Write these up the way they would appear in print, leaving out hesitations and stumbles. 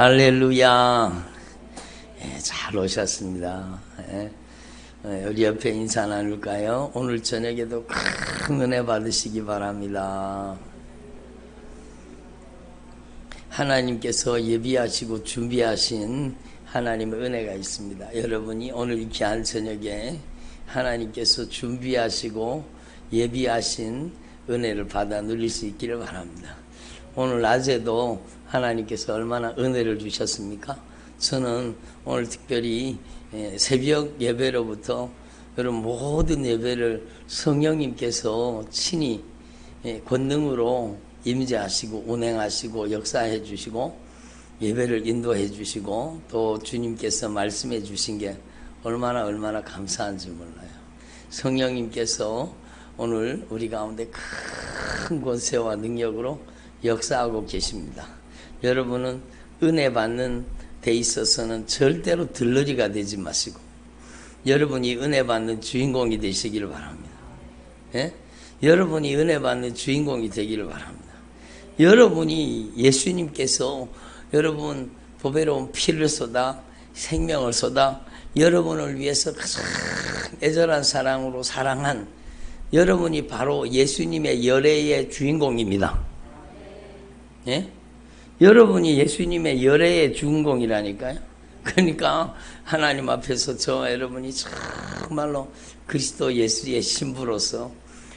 할렐루야. 잘 오셨습니다. 우리 옆에 인사 나눌까요? 오늘 저녁에도 큰 은혜 받으시기 바랍니다. 하나님께서 예비하시고 준비하신 하나님의 은혜가 있습니다. 여러분이 오늘 귀한 저녁에 하나님께서 준비하시고 예비하신 은혜를 받아 누릴 수 있기를 바랍니다. 오늘 낮에도 하나님께서 얼마나 은혜를 주셨습니까? 저는 오늘 특별히 새벽 예배로부터 여러분 모든 예배를 성령님께서 친히 권능으로 임재하시고 운행하시고 역사해 주시고 예배를 인도해 주시고 또 주님께서 말씀해 주신 게 얼마나 감사한지 몰라요. 성령님께서 오늘 우리 가운데 큰 권세와 능력으로 역사하고 계십니다. 여러분은 은혜 받는 데 있어서는 절대로 들러리가 되지 마시고 여러분이 은혜 받는 주인공이 되시기를 바랍니다. 여러분이 은혜 받는 주인공이 되기를 바랍니다. 여러분이 예수님께서 여러분 보배로운 피를 쏟아 생명을 쏟아 여러분을 위해서 가장 애절한 사랑으로 사랑한 여러분이 바로 예수님의 열애의 주인공입니다. 여러분이 예수님의 열애의 주인공이라니까요. 그러니까 하나님 앞에서 저와 여러분이 정말로 그리스도 예수의 신부로서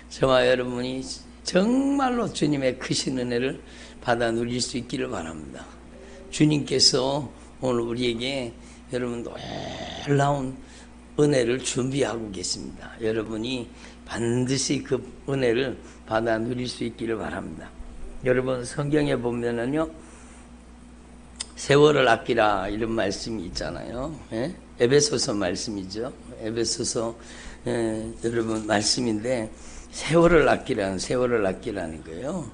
저와 여러분이 정말로 주님의 크신 은혜를 받아 누릴 수 있기를 바랍니다. 주님께서 오늘 우리에게 여러분 놀라운 은혜를 준비하고 계십니다. 여러분이 반드시 그 은혜를 받아 누릴 수 있기를 바랍니다. 여러분 성경에 보면은요 세월을 아끼라 이런 말씀이 있잖아요. 에베소서 말씀이죠. 에베소서 여러분 말씀인데 세월을 아끼라는 거예요.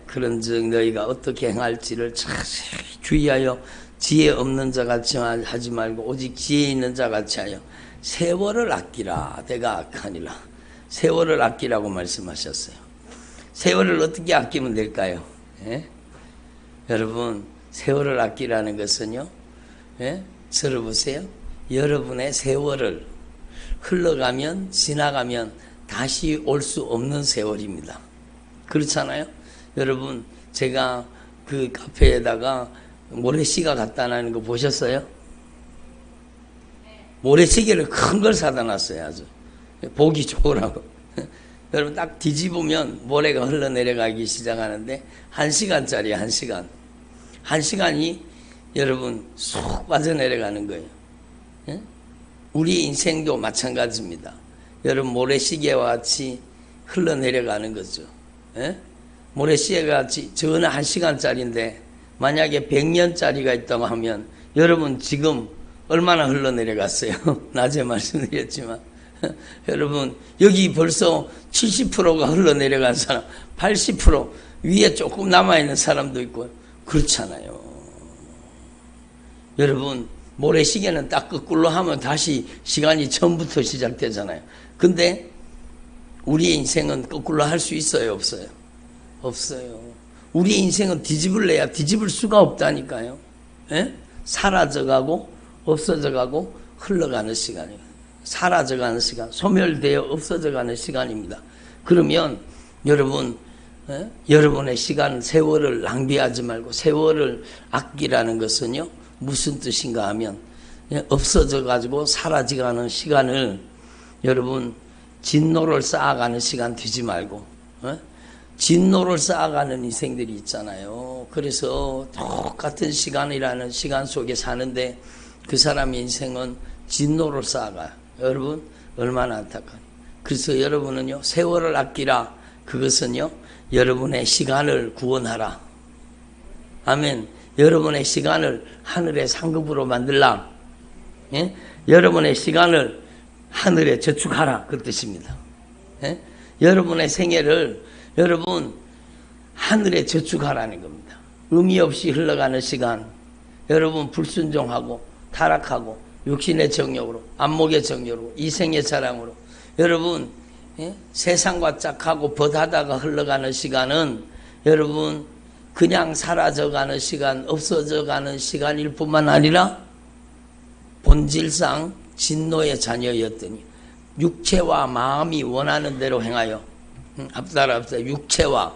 그런즉 너희가 어떻게 행할지를 자세히 주의하여 지혜 없는 자 같이 하지 말고 오직 지혜 있는 자 같이 하여 세월을 아끼라. 내가 악하니라. 세월을 아끼라고 말씀하셨어요. 세월을 어떻게 아끼면 될까요? 여러분 세월을 아끼라는 것은요 들어보세요. 여러분의 세월을 흘러가면 지나가면 다시 올 수 없는 세월입니다. 그렇잖아요. 여러분 제가 그 카페에다가 모래시계 갖다 놔는 거 보셨어요? 모래시계를 큰 걸 사다 놨어요. 아주 보기 좋으라고. 여러분 딱 뒤집으면 모래가 흘러내려가기 시작하는데 1시간짜리 1시간. 1시간이 여러분 쏙 빠져내려가는 거예요. 우리 인생도 마찬가지입니다. 여러분 모래시계와 같이 흘러내려가는 거죠. 모래시계가 같이 저는 1시간짜리인데 만약에 100년짜리가 있다고 하면 여러분 지금 얼마나 흘러내려갔어요? 낮에 말씀드렸지만 여러분 여기 벌써 70%가 흘러내려간 사람 80% 위에 조금 남아있는 사람도 있고 그렇잖아요. 여러분 모래시계는 딱 거꾸로 하면 다시 시간이 처음부터 시작되잖아요. 근데 우리의 인생은 거꾸로 할 수 있어요? 없어요? 없어요. 우리 인생은 뒤집을래야 뒤집을 수가 없다니까요. 사라져가고 없어져가고 흘러가는 시간이에요. 사라져가는 시간, 소멸되어 없어져가는 시간입니다. 그러면 여러분 여러분의 시간 세월을 낭비하지 말고 세월을 아끼라는 것은요 무슨 뜻인가 하면 없어져 가지고 사라져가는 시간을 여러분 진노를 쌓아가는 시간 되지 말고 진노를 쌓아가는 인생들이 있잖아요. 그래서 똑같은 시간이라는 시간 속에 사는데 그 사람의 인생은 진노를 쌓아가요. 여러분 얼마나 안타까워요. 그래서 여러분은요 세월을 아끼라. 그것은요 여러분의 시간을 구원하라. 아멘. 여러분의 시간을 하늘의 상급으로 만들라. 여러분의 시간을 하늘에 저축하라. 그 뜻입니다. 여러분의 생애를 여러분 하늘에 저축하라는 겁니다. 의미 없이 흘러가는 시간 여러분 불순종하고 타락하고 육신의 정욕으로 안목의 정욕으로 이생의 사랑으로 여러분 세상과 짝하고 벗하다가 흘러가는 시간은 여러분 그냥 사라져가는 시간, 없어져가는 시간일 뿐만 아니라 본질상 진노의 자녀였더니 육체와 마음이 원하는 대로 행하여, 앞따라 육체와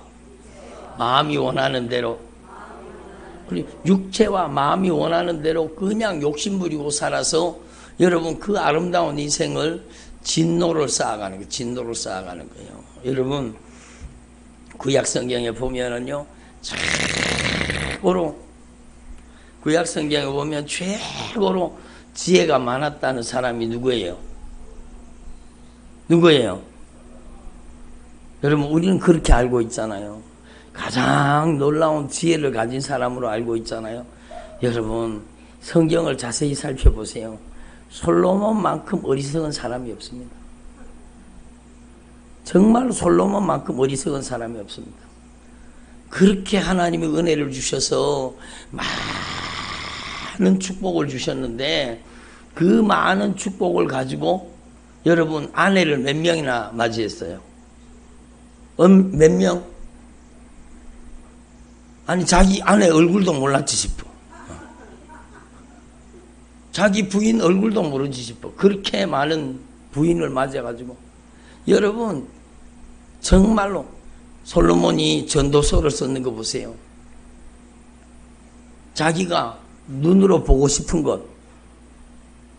마음이 원하는 대로, 육체와 마음이 원하는 대로 그냥 욕심부리고 살아서 여러분 그 아름다운 인생을 진노를 쌓아가는 거예요. 진노를 쌓아가는 거예요. 여러분 구약성경에 보면은요, 최고로 구약성경에 보면 최고로 지혜가 많았다는 사람이 누구예요? 누구예요? 여러분 우리는 그렇게 알고 있잖아요. 가장 놀라운 지혜를 가진 사람으로 알고 있잖아요. 여러분 성경을 자세히 살펴보세요. 솔로몬만큼 어리석은 사람이 없습니다. 정말 솔로몬만큼 어리석은 사람이 없습니다. 그렇게 하나님이 은혜를 주셔서 많은 축복을 주셨는데 그 많은 축복을 가지고 여러분 아내를 몇 명이나 맞이했어요? 몇 명? 아니 자기 아내 얼굴도 몰랐지 싶어. 자기 부인 얼굴도 모르지 싶어. 그렇게 많은 부인을 맞아가지고 여러분 정말로 솔로몬이 전도서를 썼는 거 보세요. 자기가 눈으로 보고 싶은 것,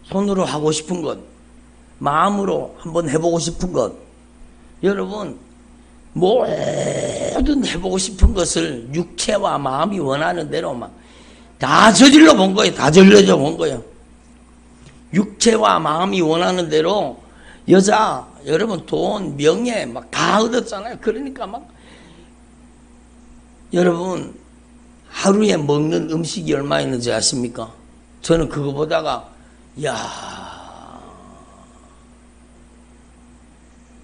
손으로 하고 싶은 것, 마음으로 한번 해보고 싶은 것, 여러분 모든 해보고 싶은 것을 육체와 마음이 원하는 대로 막 다 저질러 본 거예요. 다 저질러 본 거예요. 육체와 마음이 원하는 대로 여자, 여러분 돈, 명예 막 다 얻었잖아요. 그러니까 막 여러분 하루에 먹는 음식이 얼마 있는지 아십니까? 저는 그거 보다가 야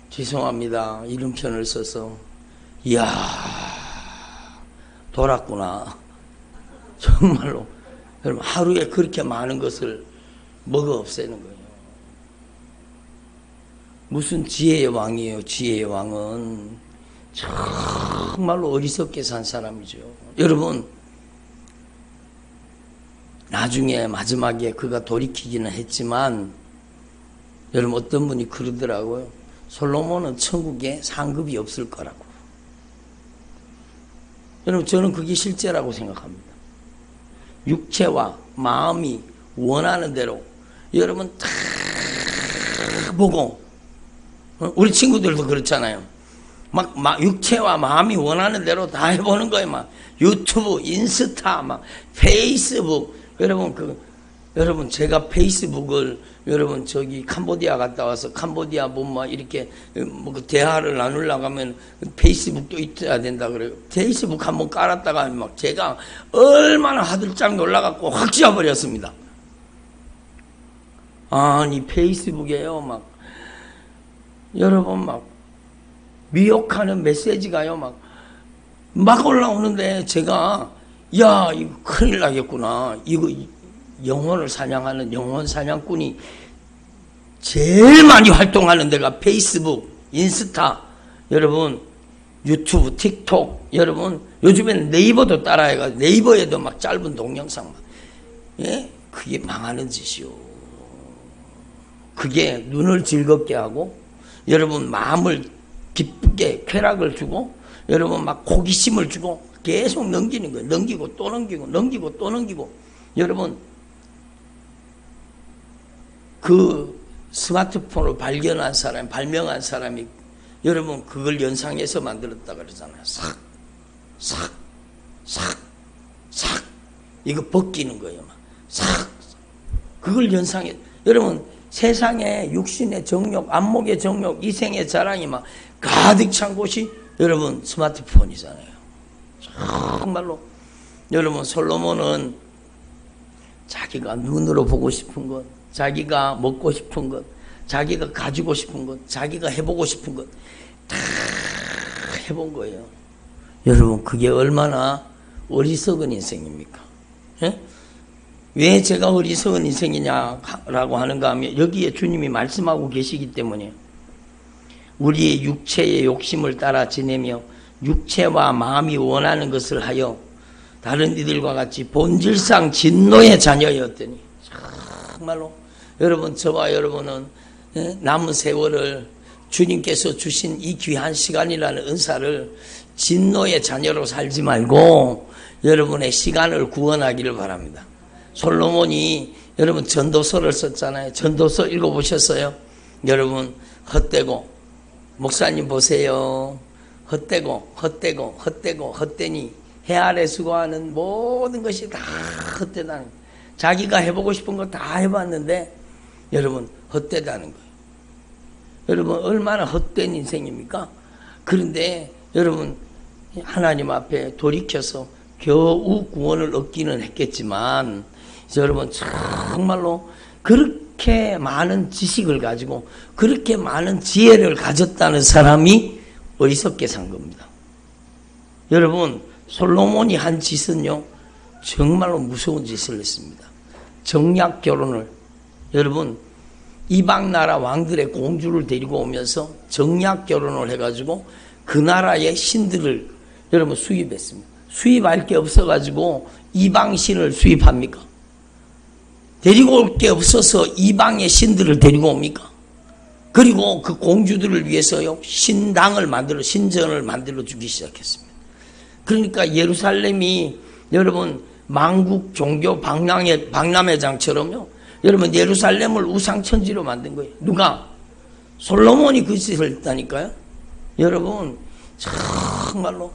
죄송합니다. 이런 편을 써서 이야 돌았구나. 정말로 여러분 하루에 그렇게 많은 것을 먹어 없애는 거예요. 무슨 지혜의 왕이에요. 지혜의 왕은 정말로 어리석게 산 사람이죠. 여러분 나중에 마지막에 그가 돌이키기는 했지만 여러분 어떤 분이 그러더라고요. 솔로몬은 천국에 상급이 없을 거라고. 여러분 저는 그게 실제라고 생각합니다. 육체와 마음이 원하는 대로 여러분 다 보고 우리 친구들도 그렇잖아요. 막 육체와 마음이 원하는 대로 다 해보는 거예요. 막 유튜브, 인스타, 막 페이스북. 여러분 제가 페이스북을 여러분 저기 캄보디아 갔다 와서 캄보디아 뭐 이렇게 그 대화를 나누려고 하면 페이스북도 있어야 된다 그래요. 페이스북 한번 깔았다가 막 제가 얼마나 하들짝 놀라갖고 확 지워버렸습니다. 아니 페이스북에요 막 여러분 막 미혹하는 메시지가요 막 올라오는데 제가 야 이거 큰일 나겠구나. 이거 영혼을 사냥하는 영혼 사냥꾼이 제일 많이 활동하는 데가 페이스북, 인스타, 여러분 유튜브, 틱톡, 여러분 요즘에는 네이버도 따라해가지고 네이버에도 막 짧은 동영상 예? 그게 망하는 짓이요. 그게 눈을 즐겁게 하고 여러분 마음을 기쁘게 쾌락을 주고 여러분 막 호기심을 주고 계속 넘기는 거예요. 넘기고 또 넘기고 넘기고 또 넘기고 여러분 그 스마트폰을 발명한 사람이 여러분 그걸 연상해서 만들었다 그러잖아요. 싹 이거 벗기는 거예요. 싹 그걸 연상해. 여러분 세상에 육신의 정욕, 안목의 정욕, 이생의 자랑이 막 가득 찬 곳이 여러분 스마트폰이잖아요. 정말로 여러분 솔로몬은 자기가 눈으로 보고 싶은 것, 자기가 먹고 싶은 것, 자기가 가지고 싶은 것, 자기가 해보고 싶은 것 다 해본 거예요. 여러분 그게 얼마나 어리석은 인생입니까? 예? 왜 제가 어리석은 인생이냐라고 하는가 하면 여기에 주님이 말씀하고 계시기 때문에 우리의 육체의 욕심을 따라 지내며 육체와 마음이 원하는 것을 하여 다른 이들과 같이 본질상 진노의 자녀였더니 정말로 여러분, 저와 여러분은 남은 세월을 주님께서 주신 이 귀한 시간이라는 은사를 진노의 자녀로 살지 말고 여러분의 시간을 구원하기를 바랍니다. 솔로몬이 여러분 전도서를 썼잖아요. 전도서 읽어보셨어요? 여러분 헛되고, 목사님 보세요. 헛되니 해 아래 수고하는 모든 것이 다 헛되다는 거예요. 자기가 해보고 싶은 거 다 해봤는데 여러분 헛되다는 거예요. 여러분 얼마나 헛된 인생입니까? 그런데 여러분 하나님 앞에 돌이켜서 겨우 구원을 얻기는 했겠지만 여러분 정말로 그렇게 많은 지식을 가지고 그렇게 많은 지혜를 가졌다는 사람이 어리석게 산 겁니다. 여러분 솔로몬이 한 짓은요 정말로 무서운 짓을 했습니다. 정략 결혼을, 여러분 이방 나라 왕들의 공주를 데리고 오면서 정략 결혼을 해가지고 그 나라의 신들을 여러분 수입했습니다. 수입할 게 없어가지고 이방 신을 수입합니까? 데리고 올 게 없어서 이방의 신들을 데리고 옵니까? 그리고 그 공주들을 위해서요 신당을 만들어, 신전을 만들어 주기 시작했습니다. 그러니까 예루살렘이 여러분 만국 종교 박람회장처럼요 여러분 예루살렘을 우상천지로 만든 거예요. 누가? 솔로몬이 그 짓을 했다니까요. 여러분 정말로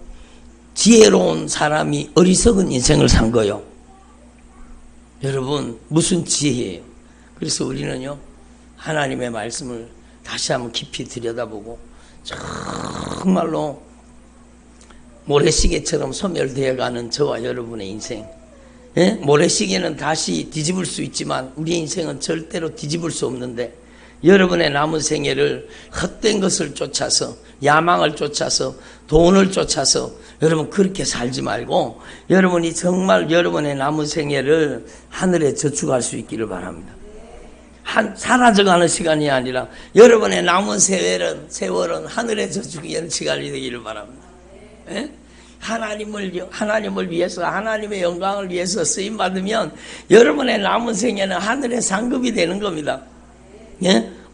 지혜로운 사람이 어리석은 인생을 산 거예요. 여러분 무슨 지혜예요. 그래서 우리는요 하나님의 말씀을 다시 한번 깊이 들여다보고 정말로 모래시계처럼 소멸되어가는 저와 여러분의 인생, 모래시계는 다시 뒤집을 수 있지만 우리 인생은 절대로 뒤집을 수 없는데 여러분의 남은 생애를 헛된 것을 쫓아서, 야망을 쫓아서, 돈을 쫓아서 여러분 그렇게 살지 말고 여러분이 정말 여러분의 남은 생애를 하늘에 저축할 수 있기를 바랍니다. 사라져가는 시간이 아니라 여러분의 남은 세월은 하늘에 저축하는 시간이 되기를 바랍니다. 하나님을 위해서, 하나님의 영광을 위해서 쓰임받으면 여러분의 남은 생애는 하늘의 상급이 되는 겁니다.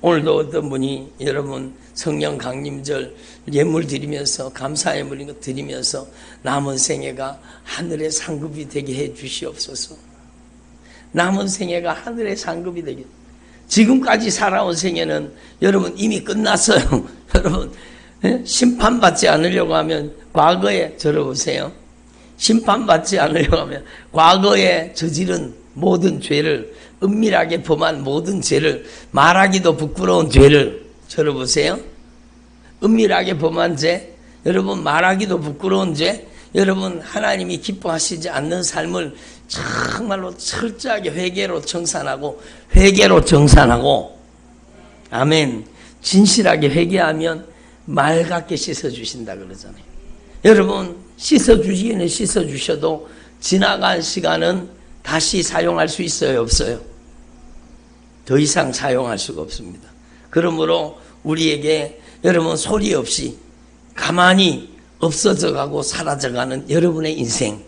오늘도 어떤 분이 여러분 성령 강림절 예물 드리면서, 감사 예물 드리면서 남은 생애가 하늘의 상급이 되게 해 주시옵소서. 남은 생애가 하늘의 상급이 되게. 지금까지 살아온 생애는 여러분 이미 끝났어요. 여러분 심판받지 않으려고 하면 과거에 들어보세요. 심판받지 않으려고 하면 과거에 저지른 모든 죄를, 은밀하게 범한 모든 죄를, 말하기도 부끄러운 죄를 들어보세요. 은밀하게 범한 죄, 여러분 말하기도 부끄러운 죄, 여러분 하나님이 기뻐하시지 않는 삶을 정말로 철저하게 회개로 정산하고 아멘, 진실하게 회개하면 맑게 씻어주신다 그러잖아요. 여러분 씻어주시기는 씻어주셔도 지나간 시간은 다시 사용할 수 있어요, 없어요? 더 이상 사용할 수가 없습니다. 그러므로 우리에게 여러분 소리 없이 가만히 없어져가고 사라져가는 여러분의 인생,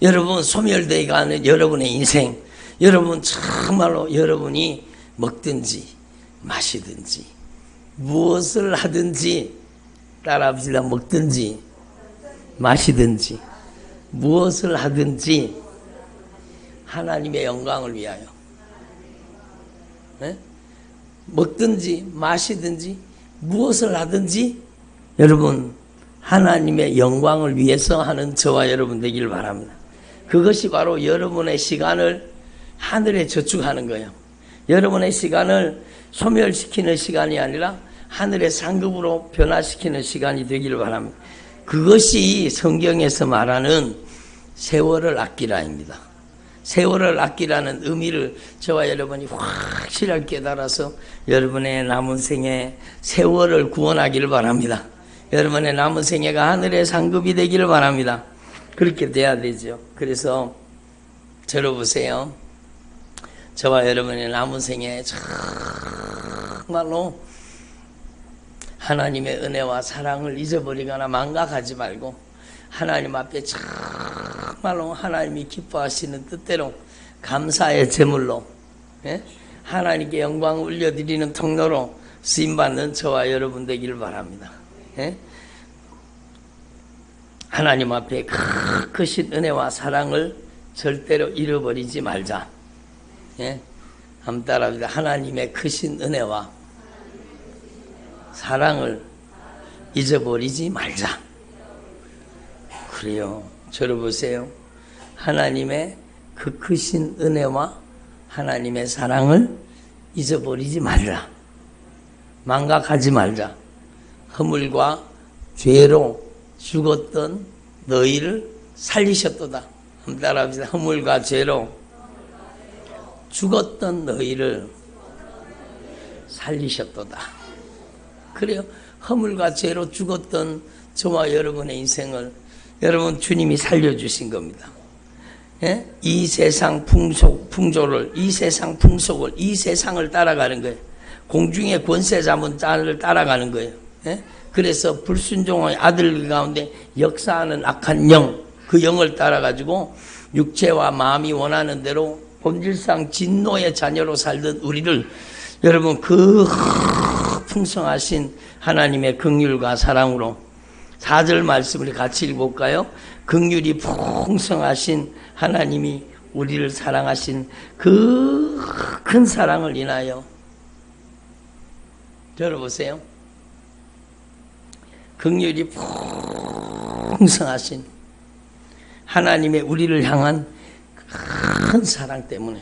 여러분 소멸되어 가는 여러분의 인생, 여러분 정말로 여러분이 먹든지 마시든지 무엇을 하든지, 따라합시다. 먹든지 마시든지 무엇을 하든지 하나님의 영광을 위하여, 먹든지 마시든지 무엇을 하든지 여러분 하나님의 영광을 위해서 하는 저와 여러분 되기를 바랍니다. 그것이 바로 여러분의 시간을 하늘에 저축하는 거예요. 여러분의 시간을 소멸시키는 시간이 아니라 하늘의 상급으로 변화시키는 시간이 되기를 바랍니다. 그것이 성경에서 말하는 세월을 아끼라입니다. 세월을 아끼라는 의미를 저와 여러분이 확실하게 깨달아서 여러분의 남은 생에 세월을 구원하기를 바랍니다. 여러분의 남은 생애가 하늘의 상급이 되기를 바랍니다. 그렇게 돼야 되죠. 그래서 들어보세요. 저와 여러분의 남은 생에 정말로 하나님의 은혜와 사랑을 잊어버리거나 망각하지 말고 하나님 앞에 정말 정말로 하나님이 기뻐하시는 뜻대로 감사의 제물로, 예? 하나님께 영광을 올려드리는 통로로 쓰임받는 저와 여러분 되기를 바랍니다. 예? 하나님 앞에 크신 은혜와 사랑을 절대로 잃어버리지 말자. 예? 한번 따라합니다. 하나님의 크신 은혜와 사랑을 잊어버리지 말자. 그래요. 저를 보세요. 하나님의 그 크신 은혜와 하나님의 사랑을 잊어버리지 말라. 망각하지 말자. 허물과 죄로 죽었던 너희를 살리셨도다. 한번 따라합시다. 허물과 죄로 죽었던 너희를 살리셨도다. 그래요. 허물과 죄로 죽었던 저와 여러분의 인생을 여러분 주님이 살려주신 겁니다. 예? 이 세상 풍조를, 이 세상 풍속을, 이 세상을 따라가는 거예요. 공중의 권세 잡은 자를 따라가는 거예요. 예? 그래서 불순종의 아들 가운데 역사하는 악한 영, 그 영을 따라가지고 육체와 마음이 원하는 대로 본질상 진노의 자녀로 살던 우리를 여러분 그 풍성하신 하나님의 긍휼과 사랑으로 4절 말씀을 같이 읽어볼까요? 긍휼이 풍성하신 하나님이 우리를 사랑하신 그 큰 사랑을 인하여 들어보세요. 긍휼이 풍성하신 하나님의 우리를 향한 큰 사랑 때문에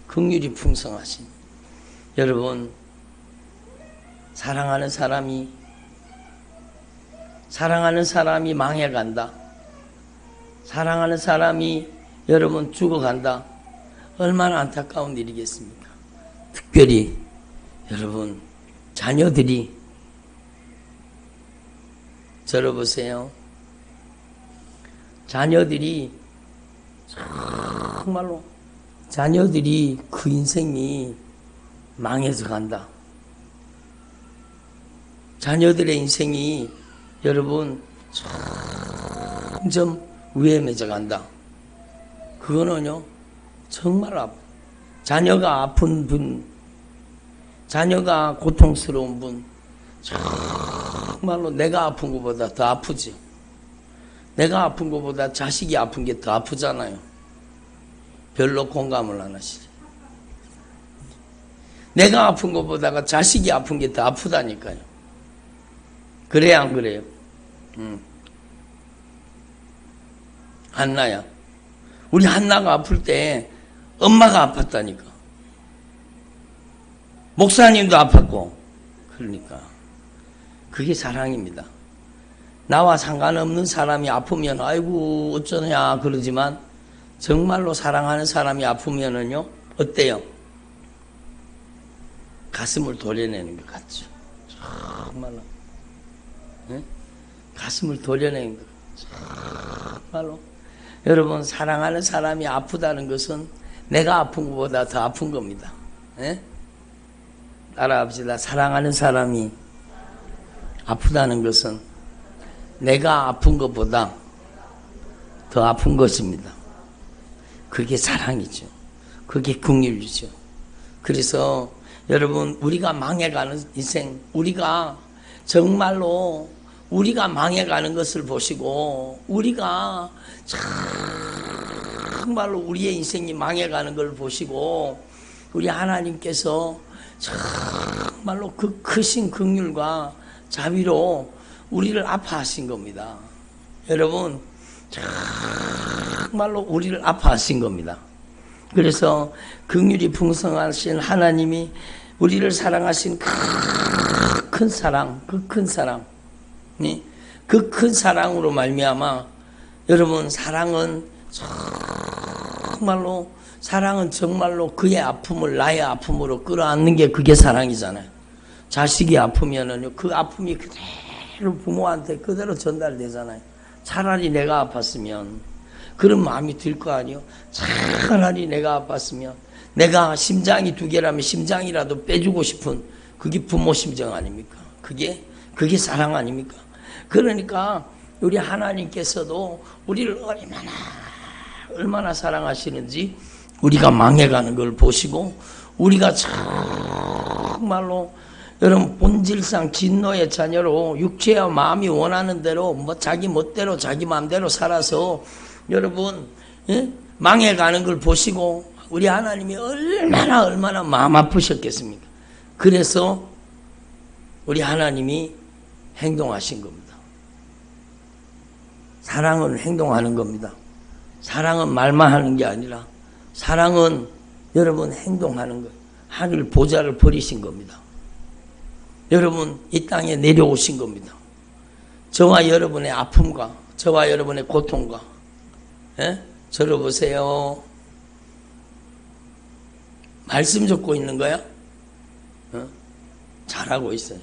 긍휼이 풍성하신 여러분 사랑하는 사람이 망해간다. 사랑하는 사람이 여러분 죽어간다. 얼마나 안타까운 일이겠습니까? 특별히 여러분 자녀들이 저를 보세요. 자녀들이 정말로 자녀들이 그 인생이 망해서 간다. 자녀들의 인생이 여러분 점점 위험해져 간다. 그거는요 정말 자녀가 아픈 분, 자녀가 고통스러운 분, 정말로 내가 아픈 것보다 더 아프지. 내가 아픈 것보다 자식이 아픈 게 더 아프잖아요. 별로 공감을 안 하시죠. 내가 아픈 것보다가 자식이 아픈 게 더 아프다니까요. 그래야 안 그래요? 한나야. 우리 한나가 아플 때 엄마가 아팠다니까. 목사님도 아팠고. 그러니까 그게 사랑입니다. 나와 상관없는 사람이 아프면 아이고 어쩌냐 그러지만 정말로 사랑하는 사람이 아프면은요 어때요? 가슴을 도려내는 것 같죠. 정말로. 네? 가슴을 도려내는 것 같죠. 정말로. 여러분 사랑하는 사람이 아프다는 것은 내가 아픈 것보다 더 아픈 겁니다. 네? 따라합시다. 사랑하는 사람이 아프다는 것은 내가 아픈 것보다 더 아픈 것입니다. 그게 사랑이죠. 그게 긍휼이죠. 그래서 여러분 우리가 망해가는 인생, 우리가 정말로 우리가 망해가는 것을 보시고 우리가 정말로 우리의 인생이 망해가는 걸 보시고 우리 하나님께서 정말로 그 크신 긍휼과 자비로 우리를 아파하신 겁니다. 여러분 정말로 우리를 아파하신 겁니다. 그래서 긍휼이 풍성하신 하나님이 우리를 사랑하신 큰 사랑, 그 큰 사랑, 그 큰 사랑으로 말미암아 여러분 사랑은 정말로 그의 아픔을 나의 아픔으로 끌어안는 게 그게 사랑이잖아요. 자식이 아프면은요 그 아픔이 그대로 부모한테 그대로 전달되잖아요. 차라리 내가 아팠으면 그런 마음이 들 거 아니에요. 차라리 내가 아팠으면 내가 심장이 2개라면 심장이라도 빼주고 싶은 그게 부모 심정 아닙니까? 그게 사랑 아닙니까? 그러니까 우리 하나님께서도 우리를 얼마나 사랑하시는지 우리가 망해가는 걸 보시고 우리가 정말로 여러분 본질상 진노의 자녀로 육체와 마음이 원하는 대로 뭐 자기 멋대로 자기 마음대로 살아서 여러분 망해가는 걸 보시고 우리 하나님이 얼마나 마음 아프셨겠습니까? 그래서 우리 하나님이 행동하신 겁니다. 사랑은 행동하는 겁니다. 사랑은 말만 하는 게 아니라 사랑은 여러분 행동하는 거예요. 하늘 보좌를 버리신 겁니다. 여러분 이 땅에 내려오신 겁니다. 저와 여러분의 아픔과 저와 여러분의 고통과 저를 보세요. 말씀 적고 있는 거야? 잘하고 있어요.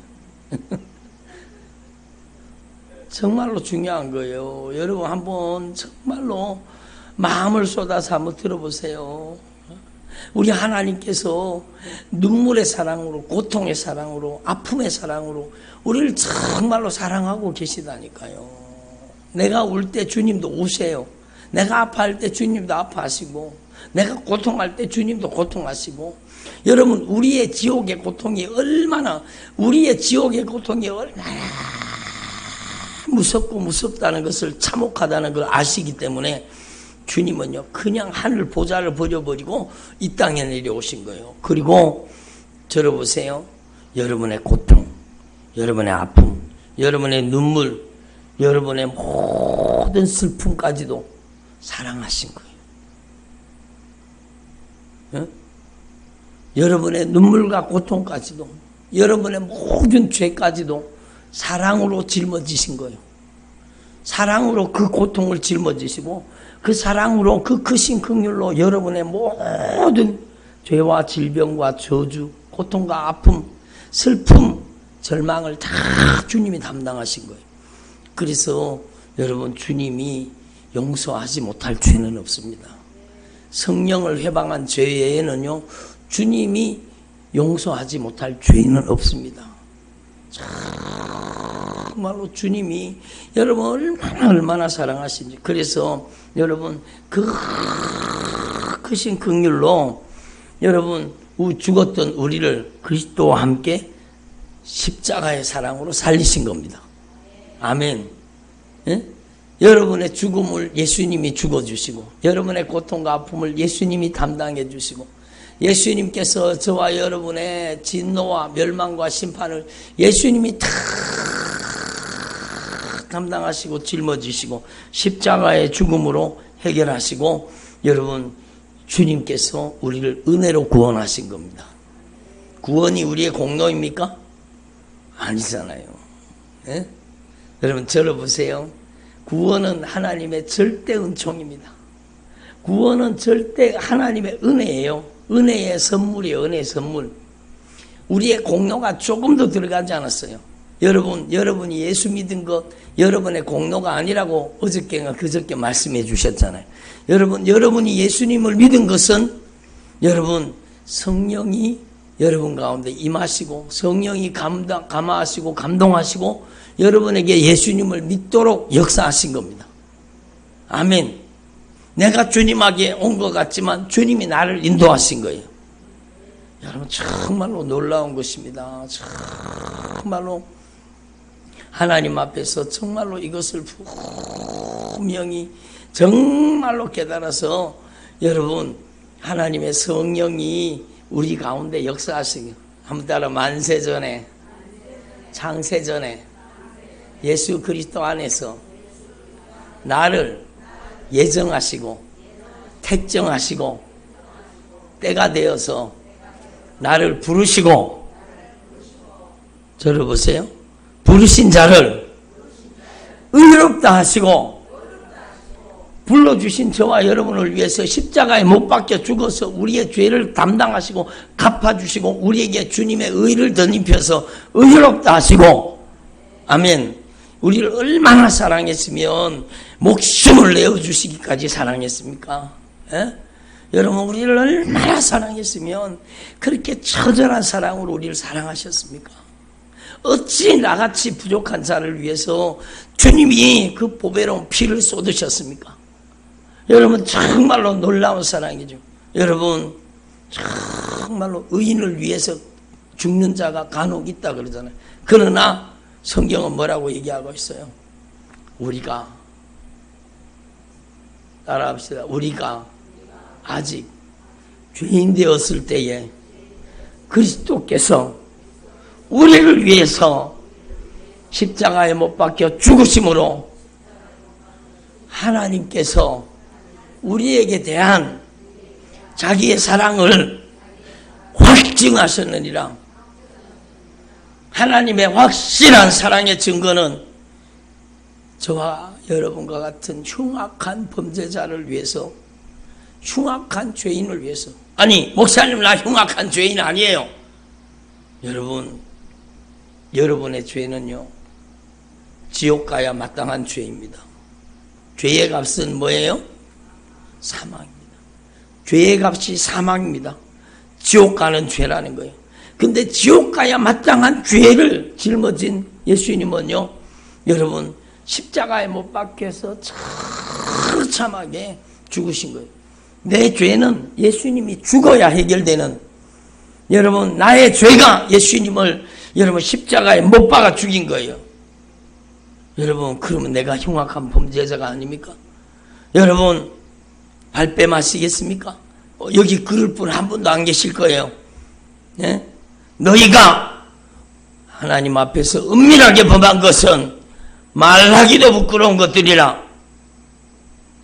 정말로 중요한 거예요. 여러분 한번 정말로 마음을 쏟아서 한번 들어보세요. 우리 하나님께서 눈물의 사랑으로 고통의 사랑으로 아픔의 사랑으로 우리를 정말로 사랑하고 계시다니까요. 내가 울 때 주님도 우세요. 내가 아파할 때 주님도 아파하시고 내가 고통할 때 주님도 고통하시고 여러분 우리의 지옥의 고통이 얼마나 무섭고 무섭다는 것을 참혹하다는 걸 아시기 때문에 주님은요 그냥 하늘 보좌를 버려버리고 이 땅에 내려오신 거예요. 그리고 저를 보세요. 여러분의 고통, 여러분의 아픔, 여러분의 눈물, 여러분의 모든 슬픔까지도 사랑하신 거예요. 여러분의 눈물과 고통까지도 여러분의 모든 죄까지도 사랑으로 짊어지신 거예요. 사랑으로 그 고통을 짊어지시고 그 사랑으로 그 크신 긍휼로 여러분의 모든 죄와 질병과 저주, 고통과 아픔, 슬픔, 절망을 다 주님이 담당하신 거예요. 그래서 여러분 주님이 용서하지 못할 죄는 없습니다. 성령을 회방한 죄 외에는요 주님이 용서하지 못할 죄는 없습니다. 정말로 주님이 여러분 얼마나 사랑하신지. 그래서 여러분 그 크신 긍휼로 여러분 죽었던 우리를 그리스도와 함께 십자가의 사랑으로 살리신 겁니다. 아멘. 예? 여러분의 죽음을 예수님이 죽어주시고 여러분의 고통과 아픔을 예수님이 담당해 주시고 예수님께서 저와 여러분의 진노와 멸망과 심판을 예수님이 다 담당하시고 짊어지시고 십자가의 죽음으로 해결하시고 여러분 주님께서 우리를 은혜로 구원하신 겁니다. 구원이 우리의 공로입니까? 아니잖아요. 네? 여러분 저를 보세요. 구원은 하나님의 절대 은총입니다. 구원은 절대 하나님의 은혜예요. 은혜의 선물이에요. 은혜의 선물. 우리의 공로가 조금도 들어가지 않았어요. 여러분이 예수 믿은 것 여러분의 공로가 아니라고 어저께가 그저께 말씀해 주셨잖아요. 여러분이 예수님을 믿은 것은 여러분 성령이 여러분 가운데 임하시고 성령이 감화하시고 감동하시고 여러분에게 예수님을 믿도록 역사하신 겁니다. 아멘. 내가 주님에게 온 것 같지만 주님이 나를 인도하신 거예요. 여러분 정말로 놀라운 것입니다. 정말로 하나님 앞에서 정말로 이것을 분명히 정말로 깨달아서 여러분 하나님의 성령이 우리 가운데 역사하시고 한번 따라 만세전에 창세전에 예수 그리스도 안에서 나를 예정하시고 택정하시고 때가 되어서 나를 부르시고 저를 보세요. 부르신 자를 의롭다 하시고 불러주신 저와 여러분을 위해서 십자가에 못 박혀 죽어서 우리의 죄를 담당하시고 갚아주시고 우리에게 주님의 의를 덧입혀서 의롭다 하시고 아멘. 우리를 얼마나 사랑했으면 목숨을 내어주시기까지 사랑했습니까? 에? 여러분 우리를 얼마나 사랑했으면 그렇게 처절한 사랑으로 우리를 사랑하셨습니까? 어찌 나같이 부족한 자를 위해서 주님이 그 보배로운 피를 쏟으셨습니까? 여러분 정말로 놀라운 사랑이죠. 여러분 정말로 의인을 위해서 죽는 자가 간혹 있다 그러잖아요. 그러나 성경은 뭐라고 얘기하고 있어요? 우리가 따라합시다. 우리가 아직 죄인 되었을 때에 그리스도께서 우리를 위해서 십자가에 못 박혀 죽으심으로 하나님께서 우리에게 대한 자기의 사랑을 확증하셨느니라. 하나님의 확실한 사랑의 증거는 저와 여러분과 같은 흉악한 범죄자를 위해서, 흉악한 죄인을 위해서. 아니, 목사님 나 흉악한 죄인 아니에요. 여러분의 죄는요, 지옥 가야 마땅한 죄입니다. 죄의 값은 뭐예요? 사망입니다. 죄의 값이 사망입니다. 지옥 가는 죄라는 거예요. 근데 지옥 가야 마땅한 죄를 짊어진 예수님은요, 여러분 십자가에 못 박혀서 처참하게 죽으신 거예요. 내 죄는 예수님이 죽어야 해결되는, 여러분 나의 죄가 예수님을 여러분 십자가에 못 박아 죽인 거예요. 여러분 그러면 내가 흉악한 범죄자가 아닙니까? 여러분 발뺌하시겠습니까? 여기 그럴 분 한 분도 안 계실 거예요. 예? 너희가 하나님 앞에서 은밀하게 범한 것은 말하기도 부끄러운 것들이라.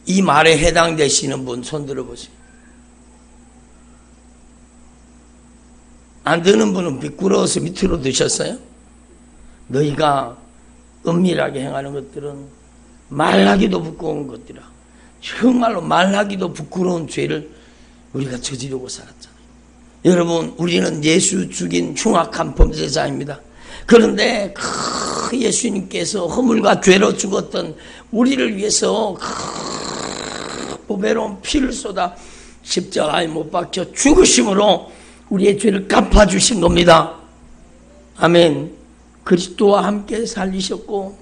이 말에 해당되시는 분 손 들어보세요. 안 드는 분은 부끄러워서 밑으로 드셨어요? 너희가 은밀하게 행하는 것들은 말하기도 부끄러운 것들이라. 정말로 말하기도 부끄러운 죄를 우리가 저지르고 살았잖아요. 여러분 우리는 예수 죽인 흉악한 범죄자입니다. 그런데 예수님께서 허물과 죄로 죽었던 우리를 위해서 보배로운 피를 쏟아 십자가에 못 박혀 죽으심으로 우리의 죄를 갚아주신 겁니다. 아멘. 그리스도와 함께 살리셨고,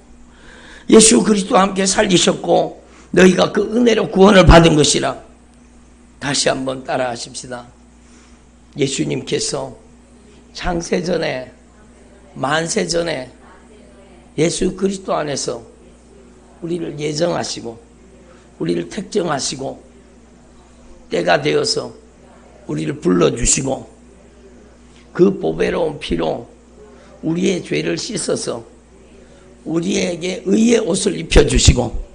예수 그리스도와 함께 살리셨고, 너희가 그 은혜로 구원을 받은 것이라. 다시 한번 따라 하십시다. 예수님께서 창세전에, 만세전에 예수 그리스도 안에서 우리를 예정하시고, 우리를 택정하시고, 때가 되어서 우리를 불러주시고, 그 보배로운 피로 우리의 죄를 씻어서 우리에게 의의 옷을 입혀주시고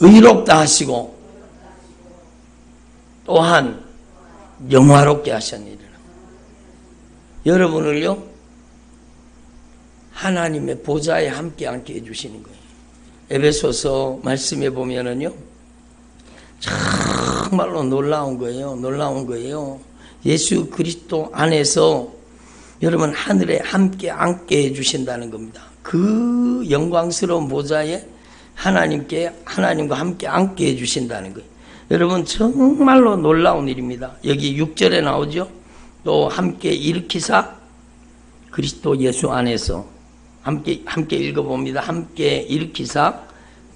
의롭다 하시고 또한 영화롭게 하셨느니라. 여러분을요 하나님의 보좌에 함께 앉게 해주시는 거예요. 에베소서 말씀에 보면은요 정말로 놀라운 거예요. 놀라운 거예요. 예수 그리스도 안에서 여러분 하늘에 함께 앉게 해주신다는 겁니다. 그 영광스러운 보좌에 하나님과 함께 앉게 해주신다는 거예요. 여러분 정말로 놀라운 일입니다. 여기 6절에 나오죠. 또 함께 일으키사 그리스도 예수 안에서 함께 읽어봅니다. 함께 일으키사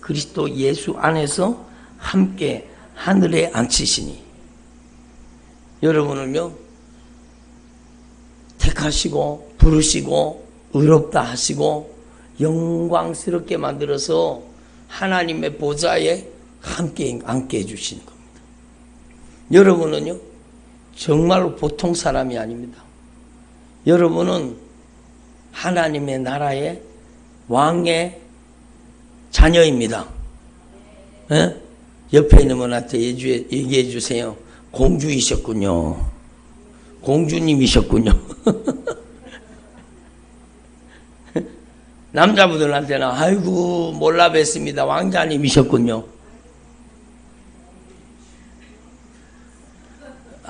그리스도 예수 안에서 함께 하늘에 앉히시니. 여러분을요 택하시고 부르시고 의롭다 하시고 영광스럽게 만들어서 하나님의 보좌에 함께 앉게 해주시는 겁니다. 여러분은요 정말로 보통 사람이 아닙니다. 여러분은 하나님의 나라의 왕의 자녀입니다. 예? 옆에 있는 분한테 얘기해 주세요. 공주이셨군요. 공주님이셨군요. 남자분들한테는 아이고 몰라 뵀습니다. 왕자님이셨군요.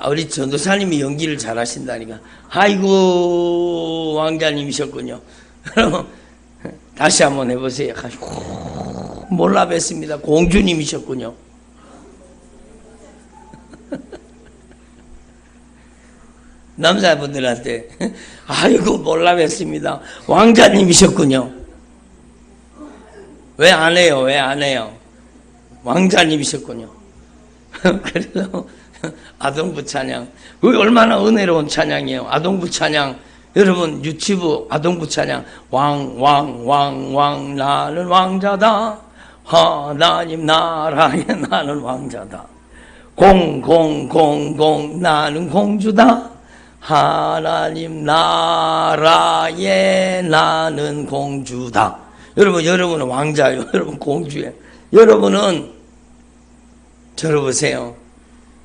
우리 전도사님이 연기를 잘하신다니까. 아이고 왕자님이셨군요. 그럼 다시 한번 해보세요. 몰라 뵀습니다. 공주님이셨군요. 남자분들한테 아이고 몰라뵀습니다. 왕자님이셨군요. 왜 안 해요? 왜 안 해요? 왕자님이셨군요. 그래서 아동부 찬양, 그게 얼마나 은혜로운 찬양이에요. 아동부 찬양, 여러분 유치부 아동부 찬양, 왕 나는 왕자다. 하나님 나라에 나는 왕자다. 공 나는 공주다. 하나님 나라에 나는 공주다. 여러분은 왕자예요. 여러분 공주예요. 여러분은 들어보세요.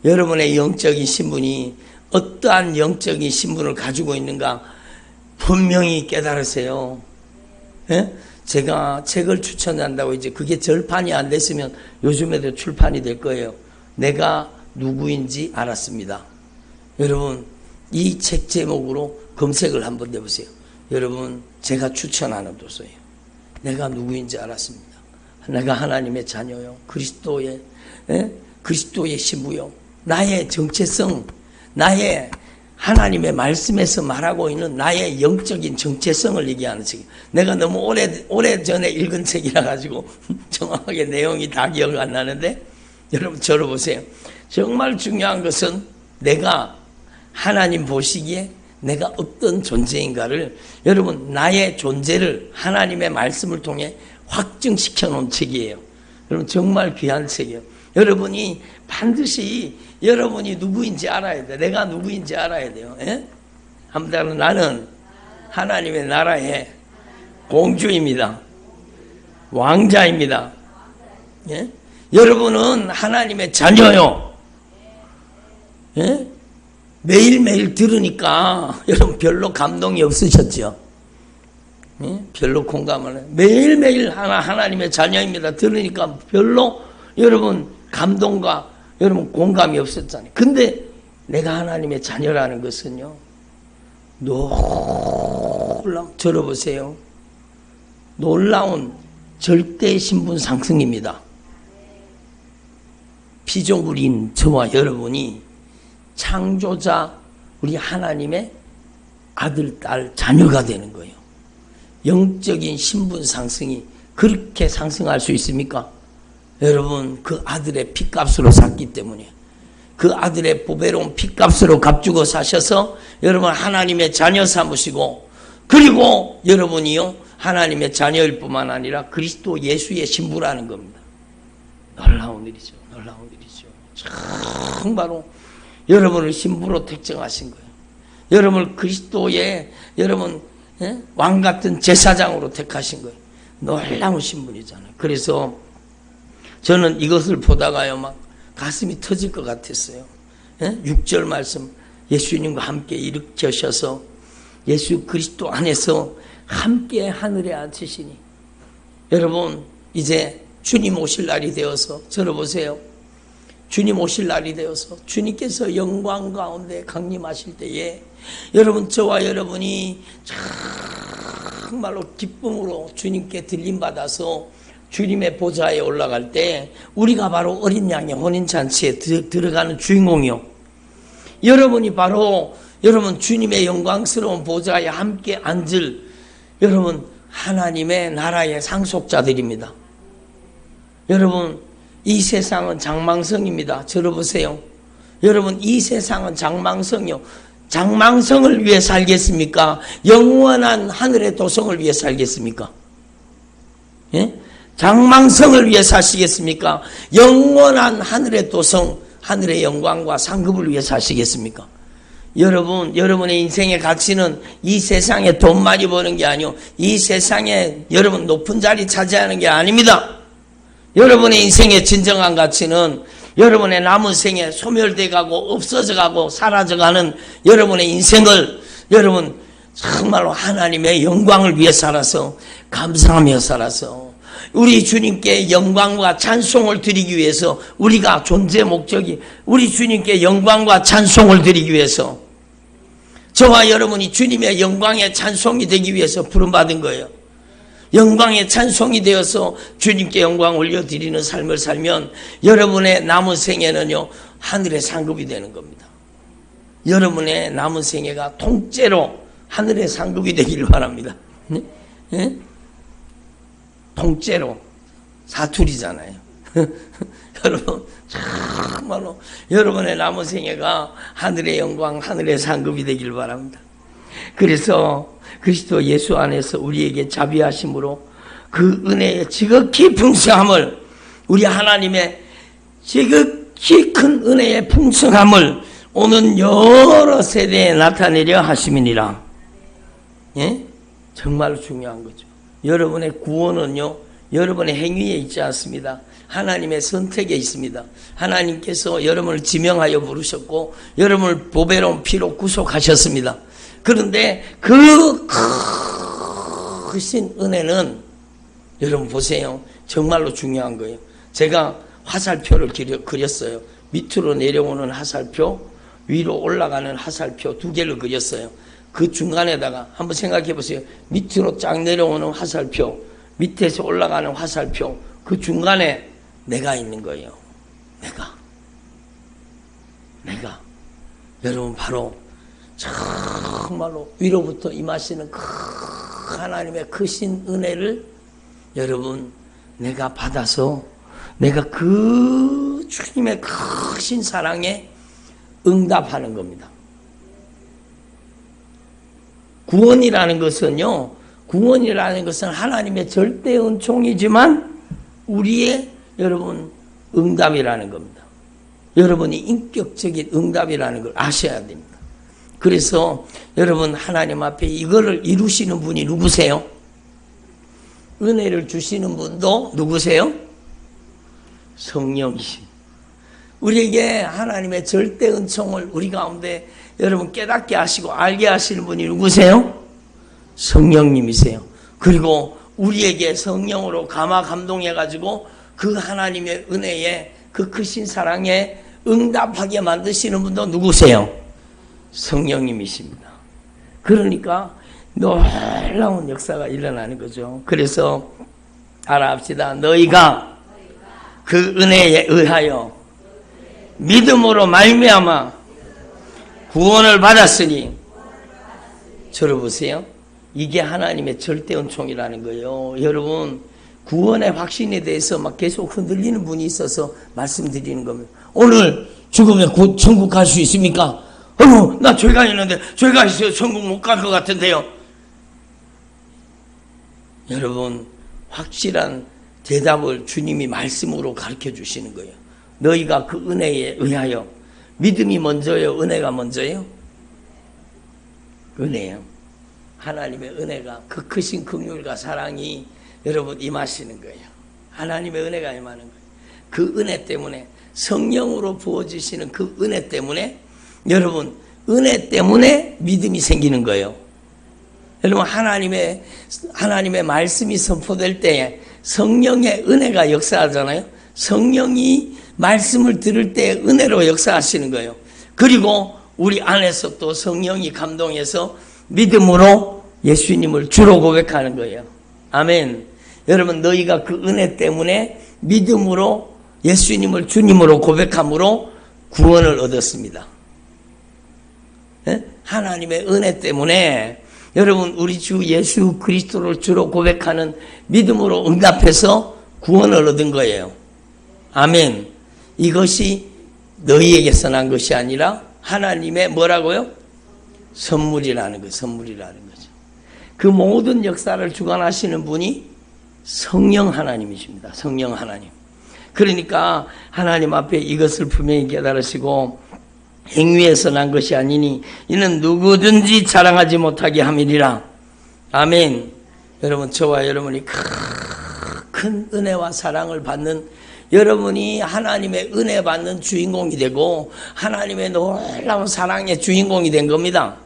여러분의 영적인 신분이 어떠한 영적인 신분을 가지고 있는가 분명히 깨달으세요. 예? 제가 책을 추천한다고 이제 그게 절판이 안 됐으면 요즘에도 출판이 될 거예요. 내가 누구인지 알았습니다. 여러분 이 책 제목으로 검색을 한번 해보세요. 여러분 제가 추천하는 도서예요. 내가 누구인지 알았습니다. 내가 하나님의 자녀요. 그리스도의 신부요. 나의 정체성, 나의 하나님의 말씀에서 말하고 있는 나의 영적인 정체성을 얘기하는 책이에요. 내가 너무 오래전에 읽은 책이라 가지고 정확하게 내용이 다 기억 안 나는데 여러분 저를 보세요. 정말 중요한 것은 내가 하나님 보시기에 내가 어떤 존재인가를 여러분 나의 존재를 하나님의 말씀을 통해 확증시켜 놓은 책이에요. 여러분 정말 귀한 책이에요. 여러분이 반드시 여러분이 누구인지 알아야 돼. 내가 누구인지 알아야 돼요. 예? 한번 나는 하나님의 나라의 공주입니다. 왕자입니다. 예? 여러분은 하나님의 자녀요. 예? 매일매일 들으니까 여러분 별로 감동이 없으셨죠? 예? 별로 공감을 해요. 매일매일 하나님의 자녀입니다. 들으니까 별로 여러분 감동과 여러분 공감이 없었잖아요. 근데 내가 하나님의 자녀라는 것은요. 들어보세요. 놀라운 절대 신분 상승입니다. 피조물인 저와 여러분이 창조자 우리 하나님의 아들, 딸, 자녀가 되는 거예요. 영적인 신분 상승이 그렇게 상승할 수 있습니까? 여러분 그 아들의 핏값으로 샀기 때문에 그 아들의 보배로운 핏값으로 값주고 사셔서 여러분 하나님의 자녀 삼으시고 그리고 여러분이요 하나님의 자녀일 뿐만 아니라 그리스도 예수의 신부라는 겁니다. 놀라운 일이죠. 놀라운 일이죠. 정말로 여러분을 신부로 택정하신 거예요. 여러분을 그리스도의 여러분 왕 같은 제사장으로 택하신 거예요. 놀라운 신분이잖아요. 그래서 저는 이것을 보다가요 막 가슴이 터질 것 같았어요. 6절 말씀 예수님과 함께 일으켜셔서 예수 그리스도 안에서 함께 하늘에 앉으시니 여러분 이제 주님 오실 날이 되어서 저를 보세요. 주님 오실 날이 되어서 주님께서 영광 가운데 강림하실 때에 여러분 저와 여러분이 정말로 기쁨으로 주님께 들림받아서 주님의 보좌에 올라갈 때 우리가 바로 어린 양의 혼인잔치에 들어가는 주인공이요. 여러분이 바로 여러분 주님의 영광스러운 보좌에 함께 앉을 여러분 하나님의 나라의 상속자들입니다. 여러분 이 세상은 장망성입니다. 들어보세요. 여러분 이 세상은 장망성이요. 장망성을 위해 살겠습니까? 영원한 하늘의 도성을 위해 살겠습니까? 예? 장망성을 위해 사시겠습니까? 영원한 하늘의 도성, 하늘의 영광과 상급을 위해 사시겠습니까? 여러분의 인생의 가치는 이 세상에 돈 많이 버는 게 아니요. 이 세상에 여러분 높은 자리 차지하는 게 아닙니다. 여러분의 인생의 진정한 가치는 여러분의 남은 생에 소멸돼 가고 없어져 가고 사라져 가는 여러분의 인생을 여러분 정말로 하나님의 영광을 위해 살아서 감사하며 살아서 우리 주님께 영광과 찬송을 드리기 위해서 우리가 존재 목적이 우리 주님께 영광과 찬송을 드리기 위해서 저와 여러분이 주님의 영광의 찬송이 되기 위해서 부름받은 거예요. 영광의 찬송이 되어서 주님께 영광 올려드리는 삶을 살면 여러분의 남은 생에는요 하늘의 상급이 되는 겁니다. 여러분의 남은 생애가 통째로 하늘의 상급이 되기를 바랍니다. 네? 네? 통째로 사투리잖아요. 여러분 정말로 여러분의 남은 생애가 하늘의 영광, 하늘의 상급이 되기를 바랍니다. 그래서 그리스도 예수 안에서 우리에게 자비하심으로 그 은혜의 지극히 풍성함을, 우리 하나님의 지극히 큰 은혜의 풍성함을 오는 여러 세대에 나타내려 하심이니라. 예? 정말 중요한 거죠. 여러분의 구원은요, 여러분의 행위에 있지 않습니다. 하나님의 선택에 있습니다. 하나님께서 여러분을 지명하여 부르셨고 여러분을 보배로운 피로 구속하셨습니다. 그런데 그 크신 은혜는 여러분 보세요. 정말로 중요한 거예요. 제가 화살표를 그렸어요. 밑으로 내려오는 화살표, 위로 올라가는 화살표 두 개를 그렸어요. 그 중간에다가 한번 생각해 보세요. 밑으로 쫙 내려오는 화살표, 밑에서 올라가는 화살표, 그 중간에 내가 있는 거예요. 내가. 여러분 바로 정말로 위로부터 임하시는 하나님의 크신 은혜를 여러분 내가 받아서 내가 그 주님의 크신 사랑에 응답하는 겁니다. 구원이라는 것은 하나님의 절대 은총이지만 우리의 여러분 응답이라는 겁니다. 여러분이 인격적인 응답이라는 걸 아셔야 됩니다. 그래서 여러분 하나님 앞에 이거를 이루시는 분이 누구세요? 은혜를 주시는 분도 누구세요? 성령이십니다. 우리에게 하나님의 절대 은총을 우리 가운데 여러분 깨닫게 하시고 알게 하시는 분이 누구세요? 성령님이세요. 그리고 우리에게 성령으로 감화 감동해가지고 그 하나님의 은혜에 그 크신 사랑에 응답하게 만드시는 분도 누구세요? 성령님이십니다. 그러니까 놀라운 역사가 일어나는 거죠. 그래서 알아합시다. 너희가 그 은혜에 의하여 믿음으로 말미암아 구원을 받았으니, 들어보세요. 이게 하나님의 절대 은총이라는 거예요. 여러분 구원의 확신에 대해서 막 계속 흔들리는 분이 있어서 말씀드리는 겁니다. 오늘 죽으면 곧 천국 갈 수 있습니까? 나 죄가 있는데, 죄가 있어요. 천국 못 갈 것 같은데요. 여러분 확실한 대답을 주님이 말씀으로 가르쳐 주시는 거예요. 너희가 그 은혜에 의하여, 믿음이 먼저예요? 은혜가 먼저예요? 은혜요. 하나님의 은혜가, 그 크신 긍휼과 사랑이 여러분 임하시는 거예요. 하나님의 은혜가 임하는 거예요. 그 은혜 때문에, 성령으로 부어주시는 그 은혜 때문에, 여러분 은혜 때문에 믿음이 생기는 거예요. 여러분 하나님의 말씀이 선포될 때에 성령의 은혜가 역사하잖아요. 성령이 말씀을 들을 때 은혜로 역사하시는 거예요. 그리고 우리 안에서 또 성령이 감동해서 믿음으로 예수님을 주로 고백하는 거예요. 아멘. 여러분 너희가 그 은혜 때문에 믿음으로 예수님을 주님으로 고백함으로 구원을 얻었습니다. 네? 하나님의 은혜 때문에 여러분 우리 주 예수 그리스도를 주로 고백하는 믿음으로 응답해서 구원을 얻은 거예요. 아멘. 이것이 너희에게서 난 것이 아니라 하나님의 뭐라고요? 선물이라는 거죠. 선물이라는 거죠. 그 모든 역사를 주관하시는 분이 성령 하나님이십니다. 성령 하나님. 그러니까 하나님 앞에 이것을 분명히 깨달으시고 행위에서 난 것이 아니니 이는 누구든지 자랑하지 못하게 함이니라. 아멘. 여러분 저와 여러분이 큰 은혜와 사랑을 받는, 여러분이 하나님의 은혜 받는 주인공이 되고 하나님의 놀라운 사랑의 주인공이 된 겁니다.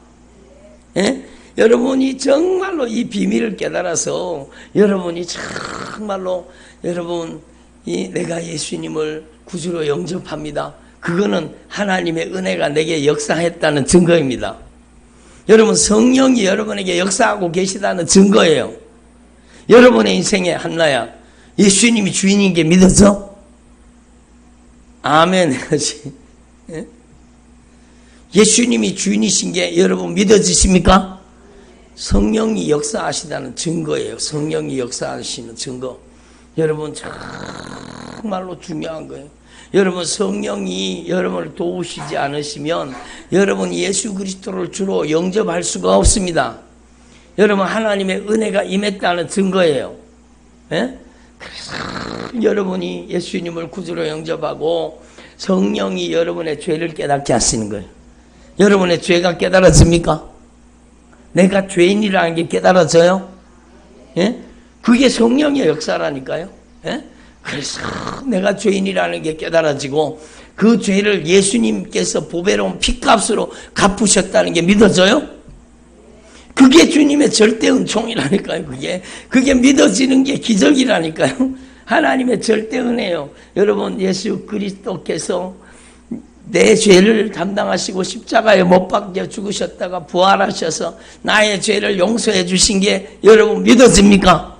예? 여러분이 정말로 이 비밀을 깨달아서 여러분이 정말로 여러분 내가 예수님을 구주로 영접합니다. 그거는 하나님의 은혜가 내게 역사했다는 증거입니다. 여러분 성령이 여러분에게 역사하고 계시다는 증거예요. 여러분의 인생의 한나야 예수님이 주인인 게 믿어져? 아멘. 예? 예수님이 주인이신 게 여러분 믿어지십니까? 성령이 역사하시다는 증거예요. 성령이 역사하시는 증거. 여러분 정말로 중요한 거예요. 여러분 성령이 여러분을 도우시지 않으시면 여러분 예수 그리스도를 주로 영접할 수가 없습니다. 여러분 하나님의 은혜가 임했다는 증거예요. 예? 그래서 여러분이 예수님을 구주로 영접하고 성령이 여러분의 죄를 깨닫게 하시는 거예요. 여러분의 죄가 깨달아집니까? 내가 죄인이라는 게 깨달아져요? 예? 그게 성령의 역사라니까요. 예? 그래서 내가 죄인이라는 게 깨달아지고 그 죄를 예수님께서 보배로운 피값으로 갚으셨다는 게 믿어져요? 그게 주님의 절대 은총이라니까요. 그게 믿어지는 게 기적이라니까요. 하나님의 절대 은혜요. 여러분 예수 그리스도께서 내 죄를 담당하시고 십자가에 못 박혀 죽으셨다가 부활하셔서 나의 죄를 용서해 주신 게 여러분 믿어집니까?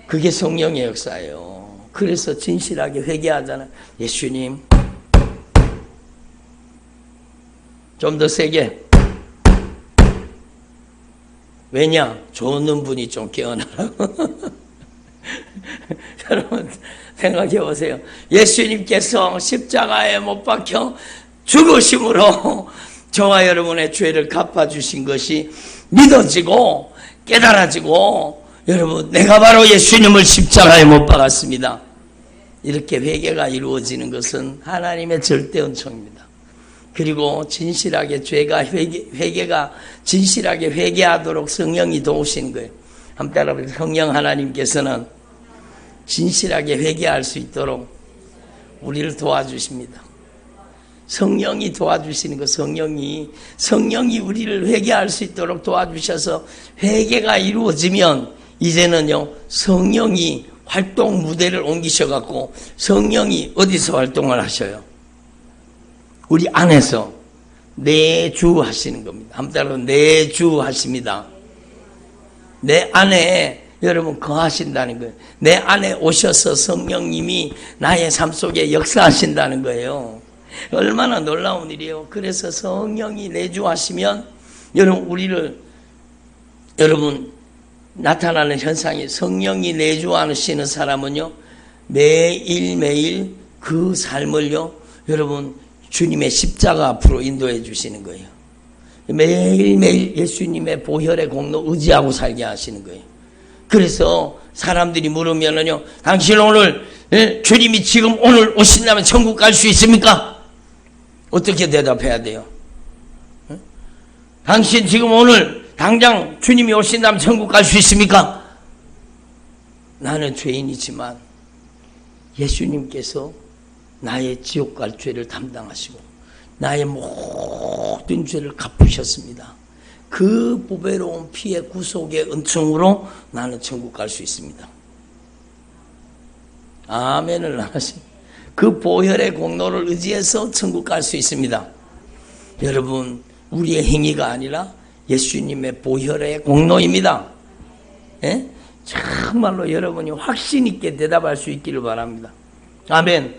그게 성령의 역사예요. 그래서 진실하게 회개하잖아요. 예수님 좀 더 세게. 왜냐? 좋은 분이 좀 깨어나라고. 여러분 생각해 보세요. 예수님께서 십자가에 못 박혀 죽으심으로 저와 여러분의 죄를 갚아주신 것이 믿어지고 깨달아지고 여러분 내가 바로 예수님을 십자가에 못 박았습니다. 이렇게 회개가 이루어지는 것은 하나님의 절대 은총입니다. 그리고 진실하게 회개가 진실하게 회개하도록 성령이 도우시는 거예요. 한번 따라해보세요. 성령 하나님께서는 진실하게 회개할 수 있도록 우리를 도와주십니다. 성령이 도와주시는 거, 성령이 우리를 회개할 수 있도록 도와주셔서 회개가 이루어지면 이제는요 성령이 활동 무대를 옮기셔갖고 성령이 어디서 활동을 하셔요? 우리 안에서 내주하시는 겁니다. 한번 따라서 내주하십니다. 내 안에 여러분 거하신다는 거예요. 내 안에 오셔서 성령님이 나의 삶 속에 역사하신다는 거예요. 얼마나 놀라운 일이에요. 그래서 성령이 내주하시면 여러분 나타나는 현상이 성령이 내주하시는 사람은요 매일매일 그 삶을요 여러분 주님의 십자가 앞으로 인도해 주시는 거예요. 매일매일 예수님의 보혈의 공로 의지하고 살게 하시는 거예요. 그래서 사람들이 물으면은요, 당신 오늘 주님이 지금 오늘 오신다면 천국 갈 수 있습니까? 어떻게 대답해야 돼요? 당신 지금 오늘 당장 주님이 오신다면 천국 갈 수 있습니까? 나는 죄인이지만 예수님께서 나의 지옥 갈 죄를 담당하시고 나의 모든 죄를 갚으셨습니다. 그 보배로운 피의 구속의 은총으로 나는 천국 갈 수 있습니다. 아멘을 하십니다. 그 보혈의 공로를 의지해서 천국 갈 수 있습니다. 여러분 우리의 행위가 아니라 예수님의 보혈의 공로입니다. 예? 정말로 여러분이 확신 있게 대답할 수 있기를 바랍니다. 아멘.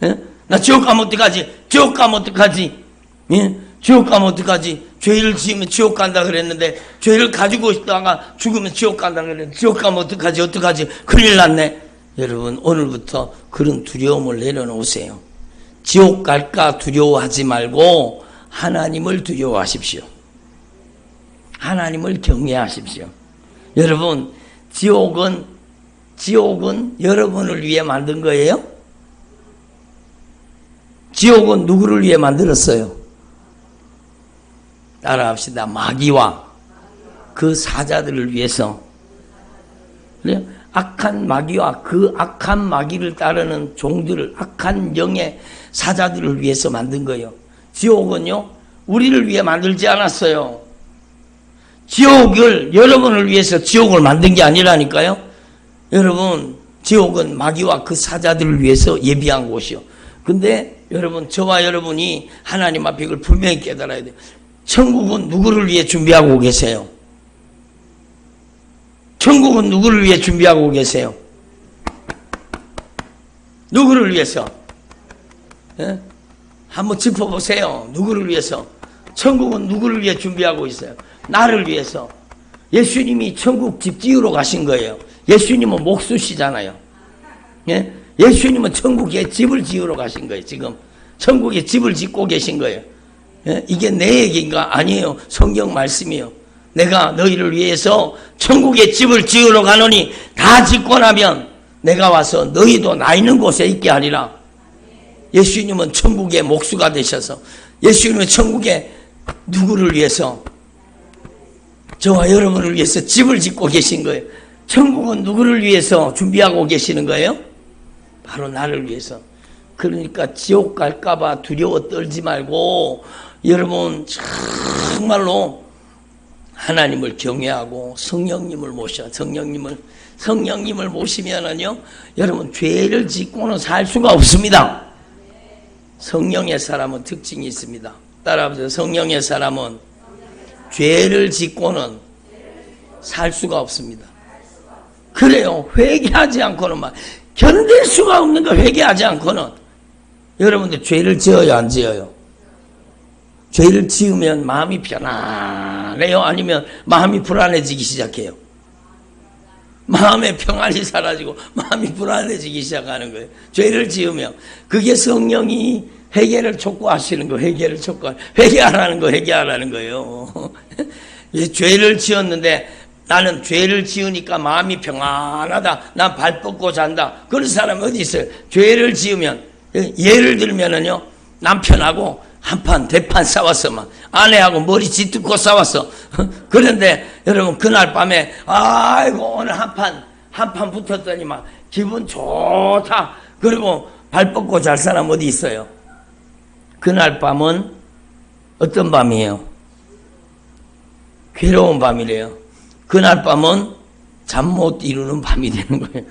예? 나 지옥 가면 어떡하지? 지옥 가면 어떡하지? 예? 지옥 가면 어떡하지? 죄를 지으면 지옥 간다 그랬는데 죄를 가지고 있다가 죽으면 지옥 간다 그랬는데 지옥 가면 어떡하지? 큰일 났네. 여러분 오늘부터 그런 두려움을 내려놓으세요. 지옥 갈까 두려워하지 말고 하나님을 두려워하십시오. 하나님을 경외하십시오. 여러분 지옥은 여러분을 위해 만든 거예요? 지옥은 누구를 위해 만들었어요? 따라합시다. 마귀와 그 사자들을 위해서. 그래요? 악한 마귀와 그 악한 마귀를 따르는 종들을, 악한 영의 사자들을 위해서 만든 거예요. 지옥은요 우리를 위해 만들지 않았어요. 지옥을 여러분을 위해서 지옥을 만든 게 아니라니까요. 여러분 지옥은 마귀와 그 사자들을 위해서 예비한 곳이요. 근데 여러분 저와 여러분이 하나님 앞에 이걸 분명히 깨달아야 돼요. 천국은 누구를 위해 준비하고 계세요? 천국은 누구를 위해 준비하고 계세요? 누구를 위해서? 예? 한번 짚어보세요. 누구를 위해서? 천국은 누구를 위해 준비하고 있어요? 나를 위해서. 예수님이 천국 집 지으러 가신 거예요. 예수님은 목수시잖아요. 예? 예수님은 천국에 집을 지으러 가신 거예요. 지금 천국에 집을 짓고 계신 거예요. 예? 이게 내 얘기인가? 아니에요. 성경 말씀이에요. 내가 너희를 위해서 천국에 집을 지으러 가노니 다 짓고 나면 내가 와서 너희도 나 있는 곳에 있게 하리라. 예수님은 천국의 목수가 되셔서 예수님은 천국에 누구를 위해서? 저와 여러분을 위해서 집을 짓고 계신 거예요. 천국은 누구를 위해서 준비하고 계시는 거예요? 바로 나를 위해서. 그러니까 지옥 갈까봐 두려워 떨지 말고 여러분 정말로 하나님을 경외하고 성령님을 모셔. 성령님을 모시면은요, 여러분 죄를 짓고는 살 수가 없습니다. 성령의 사람은 특징이 있습니다. 따라하세요. 성령의 사람은 죄를 짓고는 살 수가 없습니다. 그래요. 회개하지 않고는 막 견딜 수가 없는 거. 회개하지 않고는. 여러분들 죄를 지어요, 안 지어요? 죄를 지으면 마음이 편안해요? 아니면 마음이 불안해지기 시작해요? 마음의 평안이 사라지고 마음이 불안해지기 시작하는 거예요. 죄를 지으면. 그게 성령이 회개를 촉구하시는 거예요. 회개하라는 거예요. 죄를 지었는데 나는 죄를 지으니까 마음이 평안하다. 난 발 뻗고 잔다. 그런 사람 어디 있어요? 죄를 지으면, 예를 들면은요, 남편하고 한판 대판 싸웠어. 막 아내하고 머리 짓듣고 싸웠어. 그런데 여러분 그날 밤에 아이고 오늘 한판 붙었더니 막 기분 좋다. 그리고 발 뻗고 잘 사람 어디 있어요? 그날 밤은 어떤 밤이에요? 괴로운 밤이래요. 그날 밤은 잠 못 이루는 밤이 되는 거예요.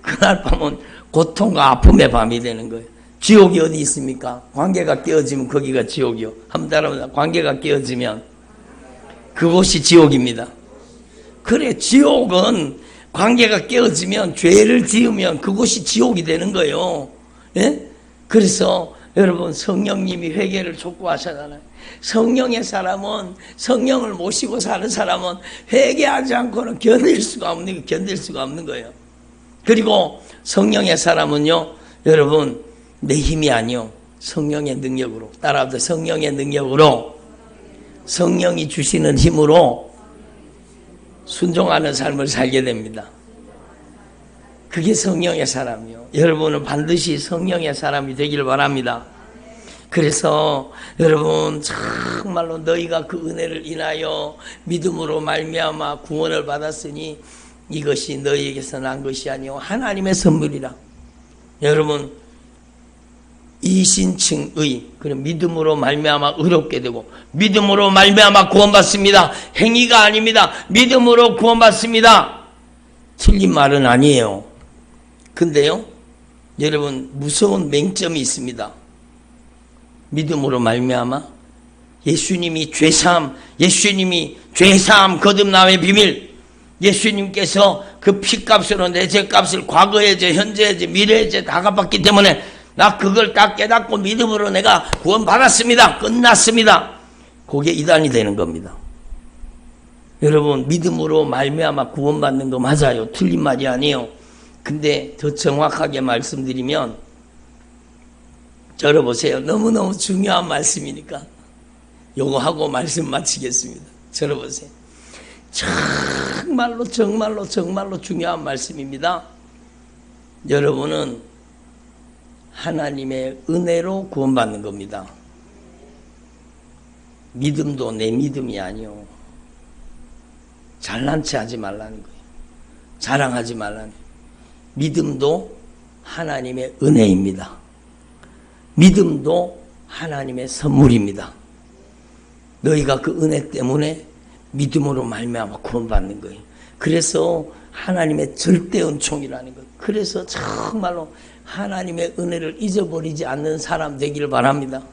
그날 밤은 고통과 아픔의 밤이 되는 거예요. 지옥이 어디 있습니까? 관계가 깨어지면 거기가 지옥이요. 한번 따라합니다. 관계가 깨어지면 그곳이 지옥입니다. 그래, 지옥은 관계가 깨어지면 죄를 지으면 그곳이 지옥이 되는 거예요. 예? 그래서 여러분 성령님이 회개를 촉구하셨잖아요. 성령의 사람은, 성령을 모시고 사는 사람은 회개하지 않고는 견딜 수가 없는 거예요. 그리고 성령의 사람은요, 여러분 내 힘이 아니요, 성령의 능력으로. 따라합니다. 성령의 능력으로, 성령이 주시는 힘으로 순종하는 삶을 살게 됩니다. 그게 성령의 사람이요. 여러분은 반드시 성령의 사람이 되길 바랍니다. 그래서 여러분 정말로 너희가 그 은혜를 인하여 믿음으로 말미암아 구원을 받았으니 이것이 너희에게서 난 것이 아니요 하나님의 선물이라. 여러분 이신칭의, 그런 믿음으로 말미암아 의롭게 되고 믿음으로 말미암아 구원받습니다. 행위가 아닙니다. 믿음으로 구원받습니다. 틀린 말은 아니에요. 근데요, 여러분 무서운 맹점이 있습니다. 믿음으로 말미암아 예수님이 죄사함 거듭남의 비밀, 예수님께서 그 피값으로 내 죄값을 과거의 죄, 현재의 죄, 미래의 죄 다 갚았기 때문에 나 그걸 다 깨닫고 믿음으로 내가 구원받았습니다. 끝났습니다. 그게 이단이 되는 겁니다. 여러분 믿음으로 말미암아 구원받는 거 맞아요. 틀린 말이 아니에요. 근데 더 정확하게 말씀드리면, 들어보세요. 너무너무 중요한 말씀이니까 요거 하고 말씀 마치겠습니다. 들어보세요. 정말로 중요한 말씀입니다. 여러분은 하나님의 은혜로 구원받는 겁니다. 믿음도 내 믿음이 아니요. 잘난 체 하지 말라는 거예요. 자랑하지 말라는 거예요. 믿음도 하나님의 은혜입니다. 믿음도 하나님의 선물입니다. 너희가 그 은혜 때문에 믿음으로 말미암아 구원받는 거예요. 그래서 하나님의 절대 은총이라는 거예요. 그래서 정말로 하나님의 은혜를 잊어버리지 않는 사람 되기를 바랍니다.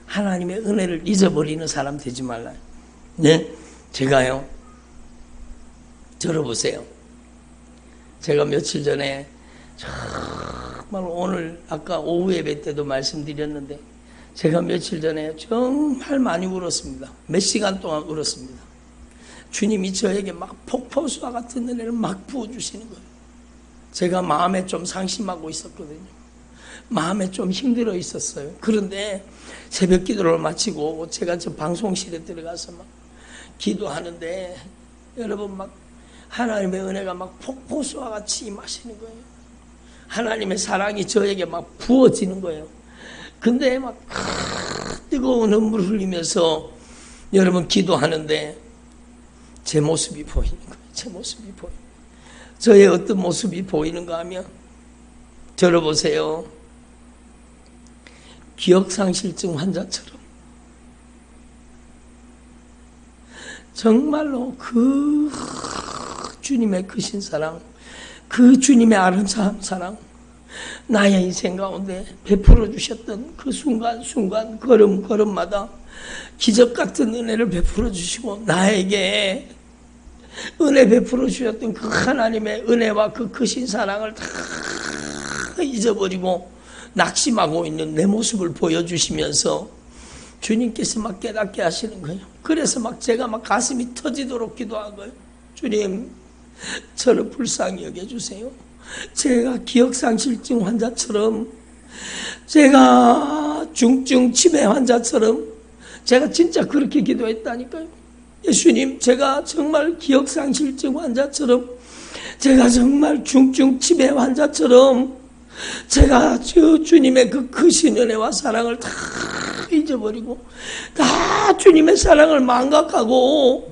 하나님의 은혜를 잊어버리는 사람 되지 말라요. 네? 제가요, 들어보세요. 제가 며칠 전에 정말 오늘 아까 오후 예배 때도 말씀드렸는데 제가 며칠 전에 정말 많이 울었습니다. 몇 시간 동안 울었습니다. 주님이 저에게 막 폭포수와 같은 은혜를 막 부어주시는 거예요. 제가 마음에 좀 상심하고 있었거든요. 마음에 좀 힘들어 있었어요. 그런데 새벽 기도를 마치고 제가 저 방송실에 들어가서 막 기도하는데 여러분 막 하나님의 은혜가 막 폭포수와 같이 임하시는 거예요. 하나님의 사랑이 저에게 막 부어지는 거예요. 근데 막 뜨거운 눈물 흘리면서 여러분 기도하는데 제 모습이 보이는 거예요. 제 모습이 보이는 거예요. 저의 어떤 모습이 보이는가 하면 저를 보세요. 기억상실증 환자처럼 정말로 그 주님의 크신 사랑, 그 주님의 아름다운 사랑, 나의 인생 가운데 베풀어 주셨던 그 순간순간 걸음걸음마다 기적 같은 은혜를 베풀어 주시고 나에게 은혜 베풀어 주셨던 그 하나님의 은혜와 그 크신 사랑을 다 잊어버리고 낙심하고 있는 내 모습을 보여주시면서 주님께서 막 깨닫게 하시는 거예요. 그래서 막 제가 막 가슴이 터지도록 기도한 거예요. 주님, 저를 불쌍히 여겨주세요. 제가 기억상실증 환자처럼, 제가 중증 치매 환자처럼 제가 진짜 그렇게 기도했다니까요. 예수님, 제가 정말 기억상실증 환자처럼, 제가 정말 중증 치매 환자처럼 제가 주님의 그 크신 은혜와 사랑을 다 잊어버리고 다 주님의 사랑을 망각하고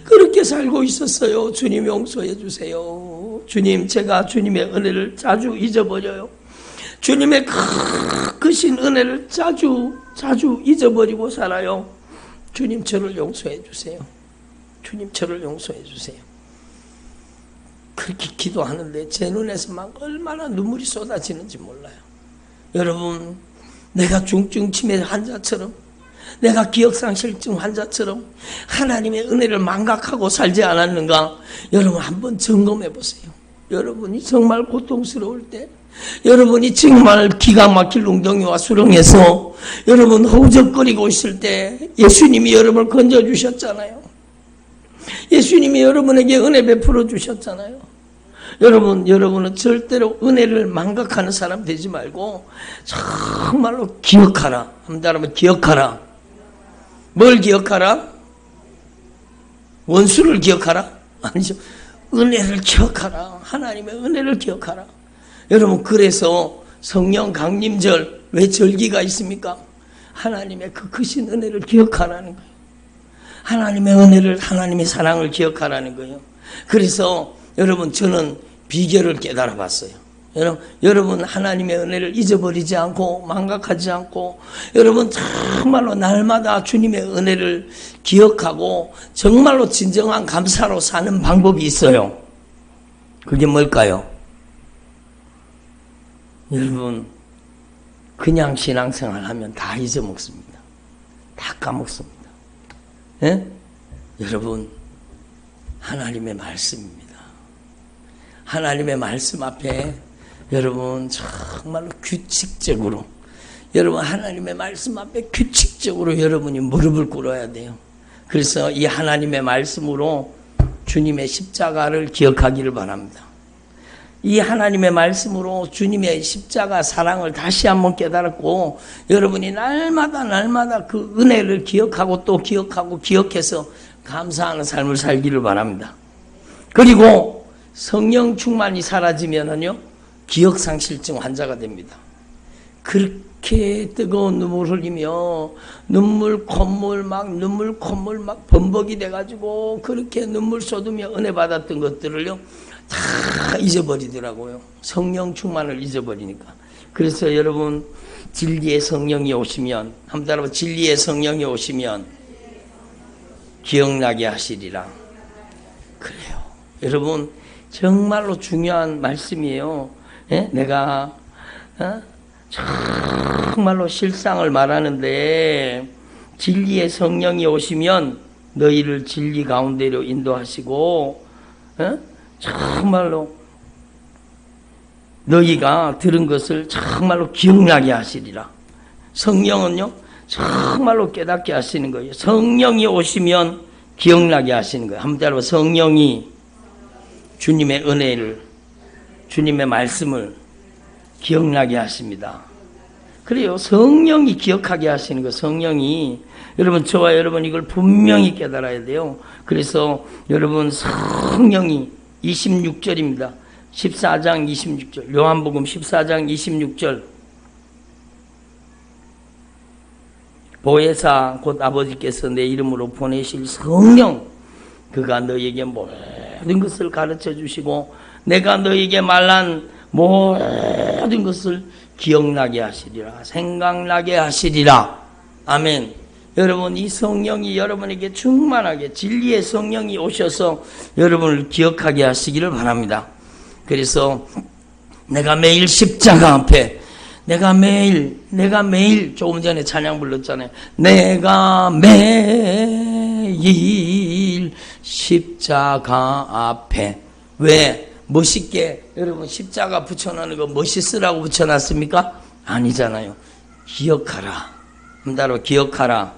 그렇게 살고 있었어요. 주님 용서해 주세요. 주님, 제가 주님의 은혜를 자주 잊어버려요. 주님의 크신 은혜를 자주 잊어버리고 살아요. 주님, 저를 용서해 주세요. 주님, 저를 용서해 주세요. 그렇게 기도하는데 제 눈에서 막 얼마나 눈물이 쏟아지는지 몰라요. 여러분, 내가 중증 치매 환자처럼, 내가 기억상실증 환자처럼 하나님의 은혜를 망각하고 살지 않았는가? 여러분 한번 점검해 보세요. 여러분이 정말 고통스러울 때, 여러분이 정말 기가 막힐 웅덩이와 수렁에서 여러분 허우적거리고 있을 때 예수님이 여러분을 건져주셨잖아요. 예수님이 여러분에게 은혜 베풀어 주셨잖아요. 여러분은 절대로 은혜를 망각하는 사람 되지 말고 정말로 기억하라. 한다면 기억하라. 뭘 기억하라? 원수를 기억하라? 아니죠. 은혜를 기억하라. 하나님의 은혜를 기억하라. 여러분, 그래서 성령 강림절 왜 절기가 있습니까? 하나님의 그 크신 은혜를 기억하라는 거예요. 하나님의 은혜를, 하나님의 사랑을 기억하라는 거예요. 그래서 여러분, 저는 비결을 깨달아 봤어요. 여러분 하나님의 은혜를 잊어버리지 않고 망각하지 않고 여러분 정말로 날마다 주님의 은혜를 기억하고 정말로 진정한 감사로 사는 방법이 있어요. 그게 뭘까요? 여러분, 그냥 신앙생활 하면 다 잊어먹습니다. 다 까먹습니다. 예? 여러분, 하나님의 말씀입니다. 하나님의 말씀 앞에 여러분 정말로 규칙적으로, 여러분 하나님의 말씀 앞에 규칙적으로 여러분이 무릎을 꿇어야 돼요. 그래서 이 하나님의 말씀으로 주님의 십자가를 기억하기를 바랍니다. 이 하나님의 말씀으로 주님의 십자가 사랑을 다시 한번 깨달았고 여러분이 날마다 그 은혜를 기억하고 또 기억하고 기억해서 감사하는 삶을 살기를 바랍니다. 그리고 성령 충만이 사라지면은요 기억상실증 환자가 됩니다. 그렇게 뜨거운 눈물 흘리며 눈물 콧물 막 범벅이 돼가지고 그렇게 눈물 쏟으며 은혜 받았던 것들을요 다 잊어버리더라고요. 성령 충만을 잊어버리니까. 그래서 여러분 진리의 성령이 오시면, 한번 따라봐, 진리의 성령이 오시면 기억나게 하시리라. 그래요. 여러분 정말로 중요한 말씀이에요. 예? 내가 정말로 실상을 말하는데 진리의 성령이 오시면 너희를 진리 가운데로 인도하시고 정말로 너희가 들은 것을 정말로 기억나게 하시리라. 성령은요, 정말로 깨닫게 하시는 거예요. 성령이 오시면 기억나게 하시는 거예요. 한번 따라봐. 성령이 주님의 은혜를, 주님의 말씀을 기억나게 하십니다. 그래요. 성령이 기억하게 하시는 거예요. 성령이. 여러분, 저와 여러분 이걸 분명히 깨달아야 돼요. 그래서 여러분, 성령이 26절입니다. 14장 26절. 요한복음 14장 26절. 보혜사 곧 아버지께서 내 이름으로 보내실 성령, 그가 너희에게 모든 것을 가르쳐 주시고 내가 너희에게 말한 모든 것을 기억나게 하시리라, 생각나게 하시리라. 아멘. 여러분, 이 성령이 여러분에게 충만하게, 진리의 성령이 오셔서 여러분을 기억하게 하시기를 바랍니다. 그래서 내가 매일 십자가 앞에, 내가 매일 조금 전에 찬양 불렀잖아요. 내가 매일 십자가 앞에. 왜? 멋있게 여러분 십자가 붙여놓는 거 멋있으라고 붙여놨습니까? 아니잖아요. 기억하라. 따로 기억하라.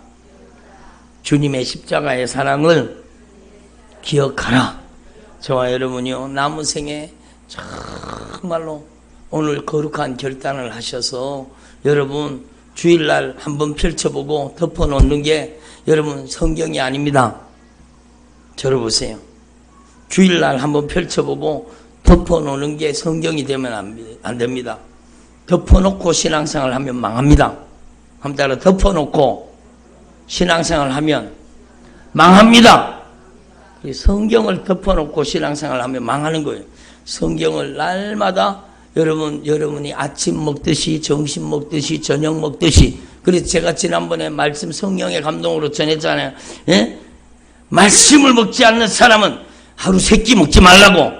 주님의 십자가의 사랑을 기억하라. 저와 여러분이요, 남은 생에 정말로 오늘 거룩한 결단을 하셔서 여러분 주일날 한번 펼쳐보고 덮어놓는 게 여러분 성경이 아닙니다. 들어보세요. 주일날 한번 펼쳐보고 덮어놓는 게 성경이 되면 안 됩니다. 덮어놓고 신앙생활 하면 망합니다. 한번 따라 덮어놓고 신앙생활 하면 망합니다. 성경을 덮어놓고 신앙생활 하면 망하는 거예요. 성경을 날마다 여러분이 아침 먹듯이, 점심 먹듯이, 저녁 먹듯이. 그래서 제가 지난번에 말씀 성령의 감동으로 전했잖아요. 예? 말씀을 먹지 않는 사람은 하루 3끼 먹지 말라고.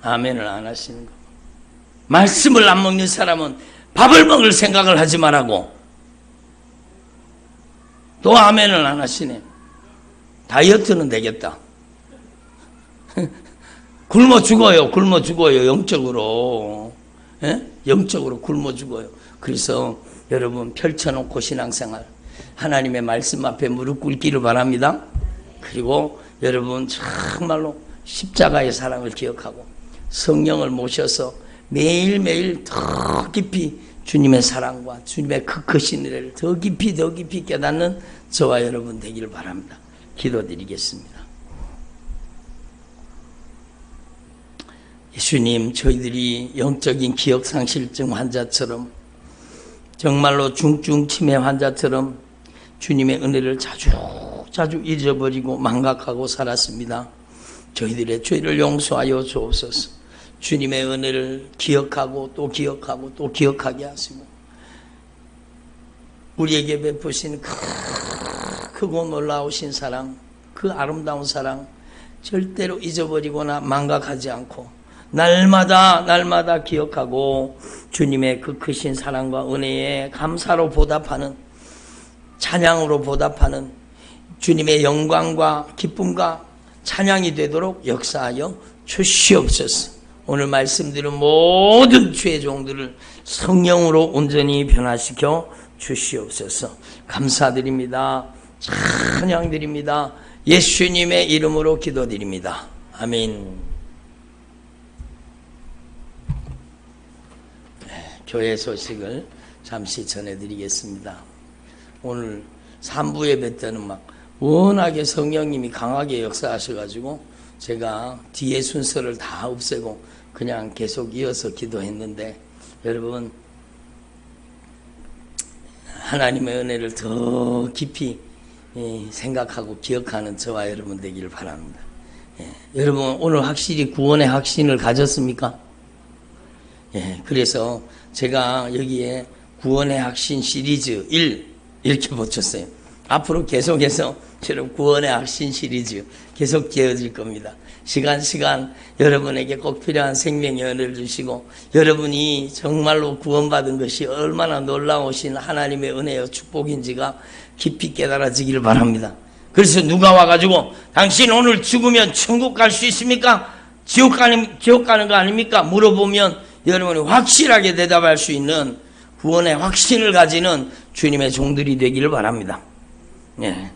아멘을 안 하시는 거. 말씀을 안 먹는 사람은 밥을 먹을 생각을 하지 말라고. 또 아멘을 안 하시네. 다이어트는 되겠다. 굶어 죽어요. 영적으로. 예? 영적으로 굶어 죽어요. 그래서 여러분 펼쳐놓고 신앙생활, 하나님의 말씀 앞에 무릎 꿇기를 바랍니다. 그리고 여러분 정말로 십자가의 사랑을 기억하고 성령을 모셔서 매일매일 더 깊이 주님의 사랑과 주님의 그 크신 은혜를 더 깊이 깨닫는 저와 여러분 되기를 바랍니다. 기도드리겠습니다. 예수님, 저희들이 영적인 기억상실증 환자처럼, 정말로 중증 치매 환자처럼 주님의 은혜를 자주 잊어버리고 망각하고 살았습니다. 저희들의 죄를 용서하여 주옵소서. 주님의 은혜를 기억하고 또 기억하게 하시고, 우리에게 베푸신 크고 놀라우신 사랑, 그 아름다운 사랑 절대로 잊어버리거나 망각하지 않고 날마다 기억하고 주님의 그 크신 사랑과 은혜에 감사로 보답하는, 찬양으로 보답하는 주님의 영광과 기쁨과 찬양이 되도록 역사하여 주시옵소서. 오늘 말씀드린 모든 주의 종들을 성령으로 온전히 변화시켜 주시옵소서. 감사드립니다. 찬양드립니다. 예수님의 이름으로 기도드립니다. 아멘. 교회 소식을 잠시 전해드리겠습니다. 오늘 3부 예배 때는 막 워낙에 성령님이 강하게 역사하셔가지고 제가 뒤에 순서를 다 없애고 그냥 계속 이어서 기도했는데, 여러분 하나님의 은혜를 더 깊이 생각하고 기억하는 저와 여러분 되기를 바랍니다. 여러분 오늘 확실히 구원의 확신을 가졌습니까? 그래서 제가 여기에 구원의 확신 시리즈 1 이렇게 붙였어요. 앞으로 계속해서 여러분 구원의 확신 시리즈 계속 되어질 겁니다. 시간 여러분에게 꼭 필요한 생명의 은혜를 주시고, 여러분이 정말로 구원받은 것이 얼마나 놀라우신 하나님의 은혜와 축복인지가 깊이 깨달아지기를 바랍니다. 그래서 누가 와가지고 당신 오늘 죽으면 천국 갈 수 있습니까? 지옥 가는 거 아닙니까? 물어보면 여러분이 확실하게 대답할 수 있는 구원의 확신을 가지는 주님의 종들이 되기를 바랍니다. 예.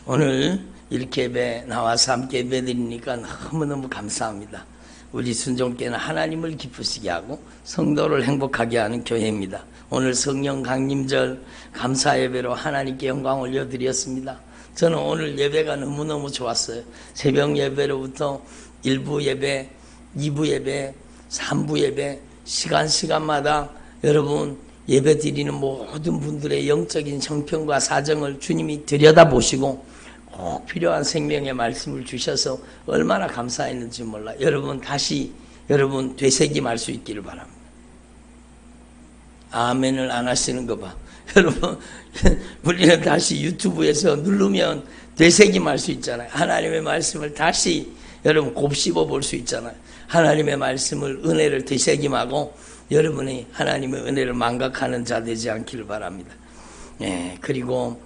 오늘 이렇게 예배 나와서 함께 예배 드리니까 너무너무 감사합니다. 우리 순종교회는 하나님을 기쁘시게 하고 성도를 행복하게 하는 교회입니다. 오늘 성령 강림절 감사 예배로 하나님께 영광 올려드렸습니다. 저는 오늘 예배가 너무너무 좋았어요. 새벽 예배로부터 1부 예배, 2부 예배, 3부 예배, 시간마다 여러분 예배 드리는 모든 분들의 영적인 형편과 사정을 주님이 들여다보시고 꼭 필요한 생명의 말씀을 주셔서 얼마나 감사했는지 몰라. 여러분 다시 되새김할 수 있기를 바랍니다. 아멘을 안 하시는 거 봐. 여러분 우리는 다시 유튜브에서 누르면 되새김할 수 있잖아요. 하나님의 말씀을 다시 여러분 곱씹어 볼 수 있잖아요. 하나님의 말씀을 은혜를 되새김하고 여러분이 하나님의 은혜를 망각하는 자 되지 않기를 바랍니다. 예, 그리고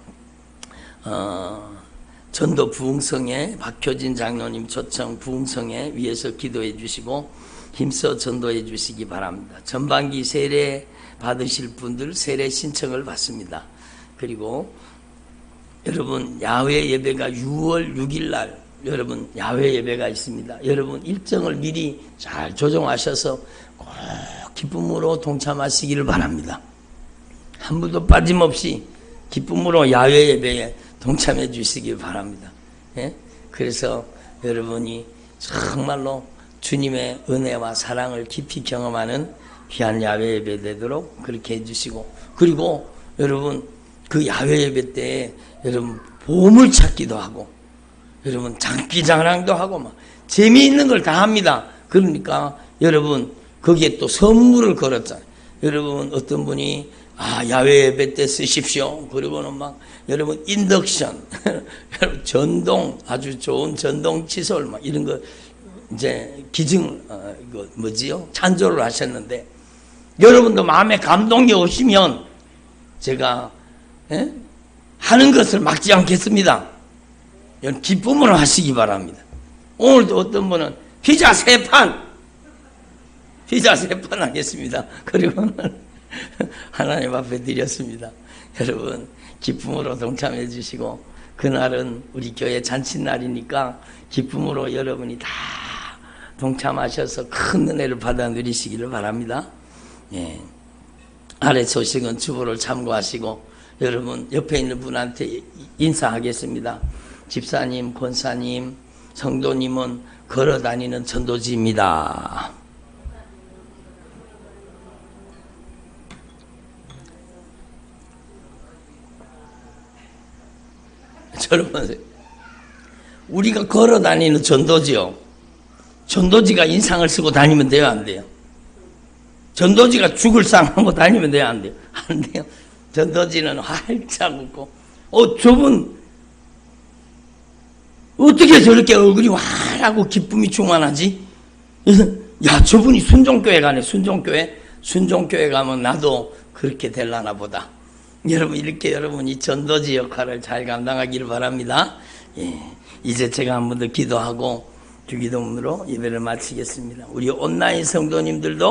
전도 부흥성에 박효진 장로님 초청 부흥성에 위해서 기도해 주시고 힘써 전도해 주시기 바랍니다. 전반기 세례 받으실 분들 세례 신청을 받습니다. 그리고 여러분 야외 예배가 6월 6일 날 여러분 야외 예배가 있습니다. 여러분 일정을 미리 잘 조정하셔서 꼭 기쁨으로 동참하시기를 바랍니다. 한 분도 빠짐없이 기쁨으로 야외 예배에 동참해 주시길 바랍니다. 예? 그래서 여러분이 정말로 주님의 은혜와 사랑을 깊이 경험하는 귀한 야외 예배 되도록 그렇게 해주시고, 그리고 여러분 그 야외 예배 때 여러분 보물 찾기도 하고 여러분 장기자랑도 하고 막 재미있는 걸 다 합니다. 그러니까 여러분 거기에 또 선물을 걸었잖아요. 여러분 어떤 분이 야외 예배 때 쓰십시오. 그리고는 막 여러분 인덕션, 여러분 전동 아주 좋은 전동 칫솔 막 이런 거 이제 기증 이거 뭐지요? 찬조를 하셨는데 여러분도 마음에 감동이 오시면 제가 하는 것을 막지 않겠습니다. 기쁨으로 하시기 바랍니다. 오늘도 어떤 분은 피자 3판 하겠습니다. 그리고 하나님 앞에 드렸습니다. 여러분 기쁨으로 동참해 주시고 그날은 우리 교회 잔칫날이니까 기쁨으로 여러분이 다 동참하셔서 큰 은혜를 받아 누리시기를 바랍니다. 예. 아래 소식은 주보를 참고하시고 여러분 옆에 있는 분한테 인사하겠습니다. 집사님, 권사님, 성도님은 걸어다니는 전도지입니다. 여러분 우리가 걸어다니는 전도지요. 전도지가 인상을 쓰고 다니면 돼요, 안 돼요? 전도지가 죽을 상하고 다니면 돼요, 안 돼요? 안 돼요. 전도지는 활짝 웃고 저분 어떻게 저렇게 얼굴이 환하고 기쁨이 충만하지? 그래서 야 저분이 순종교회 가네. 순종교회 가면 나도 그렇게 될라나 보다. 여러분 이렇게 여러분이 전도지 역할을 잘 감당하기를 바랍니다. 예, 이제 제가 한 번 더 기도하고 주기도문으로 예배를 마치겠습니다. 우리 온라인 성도님들도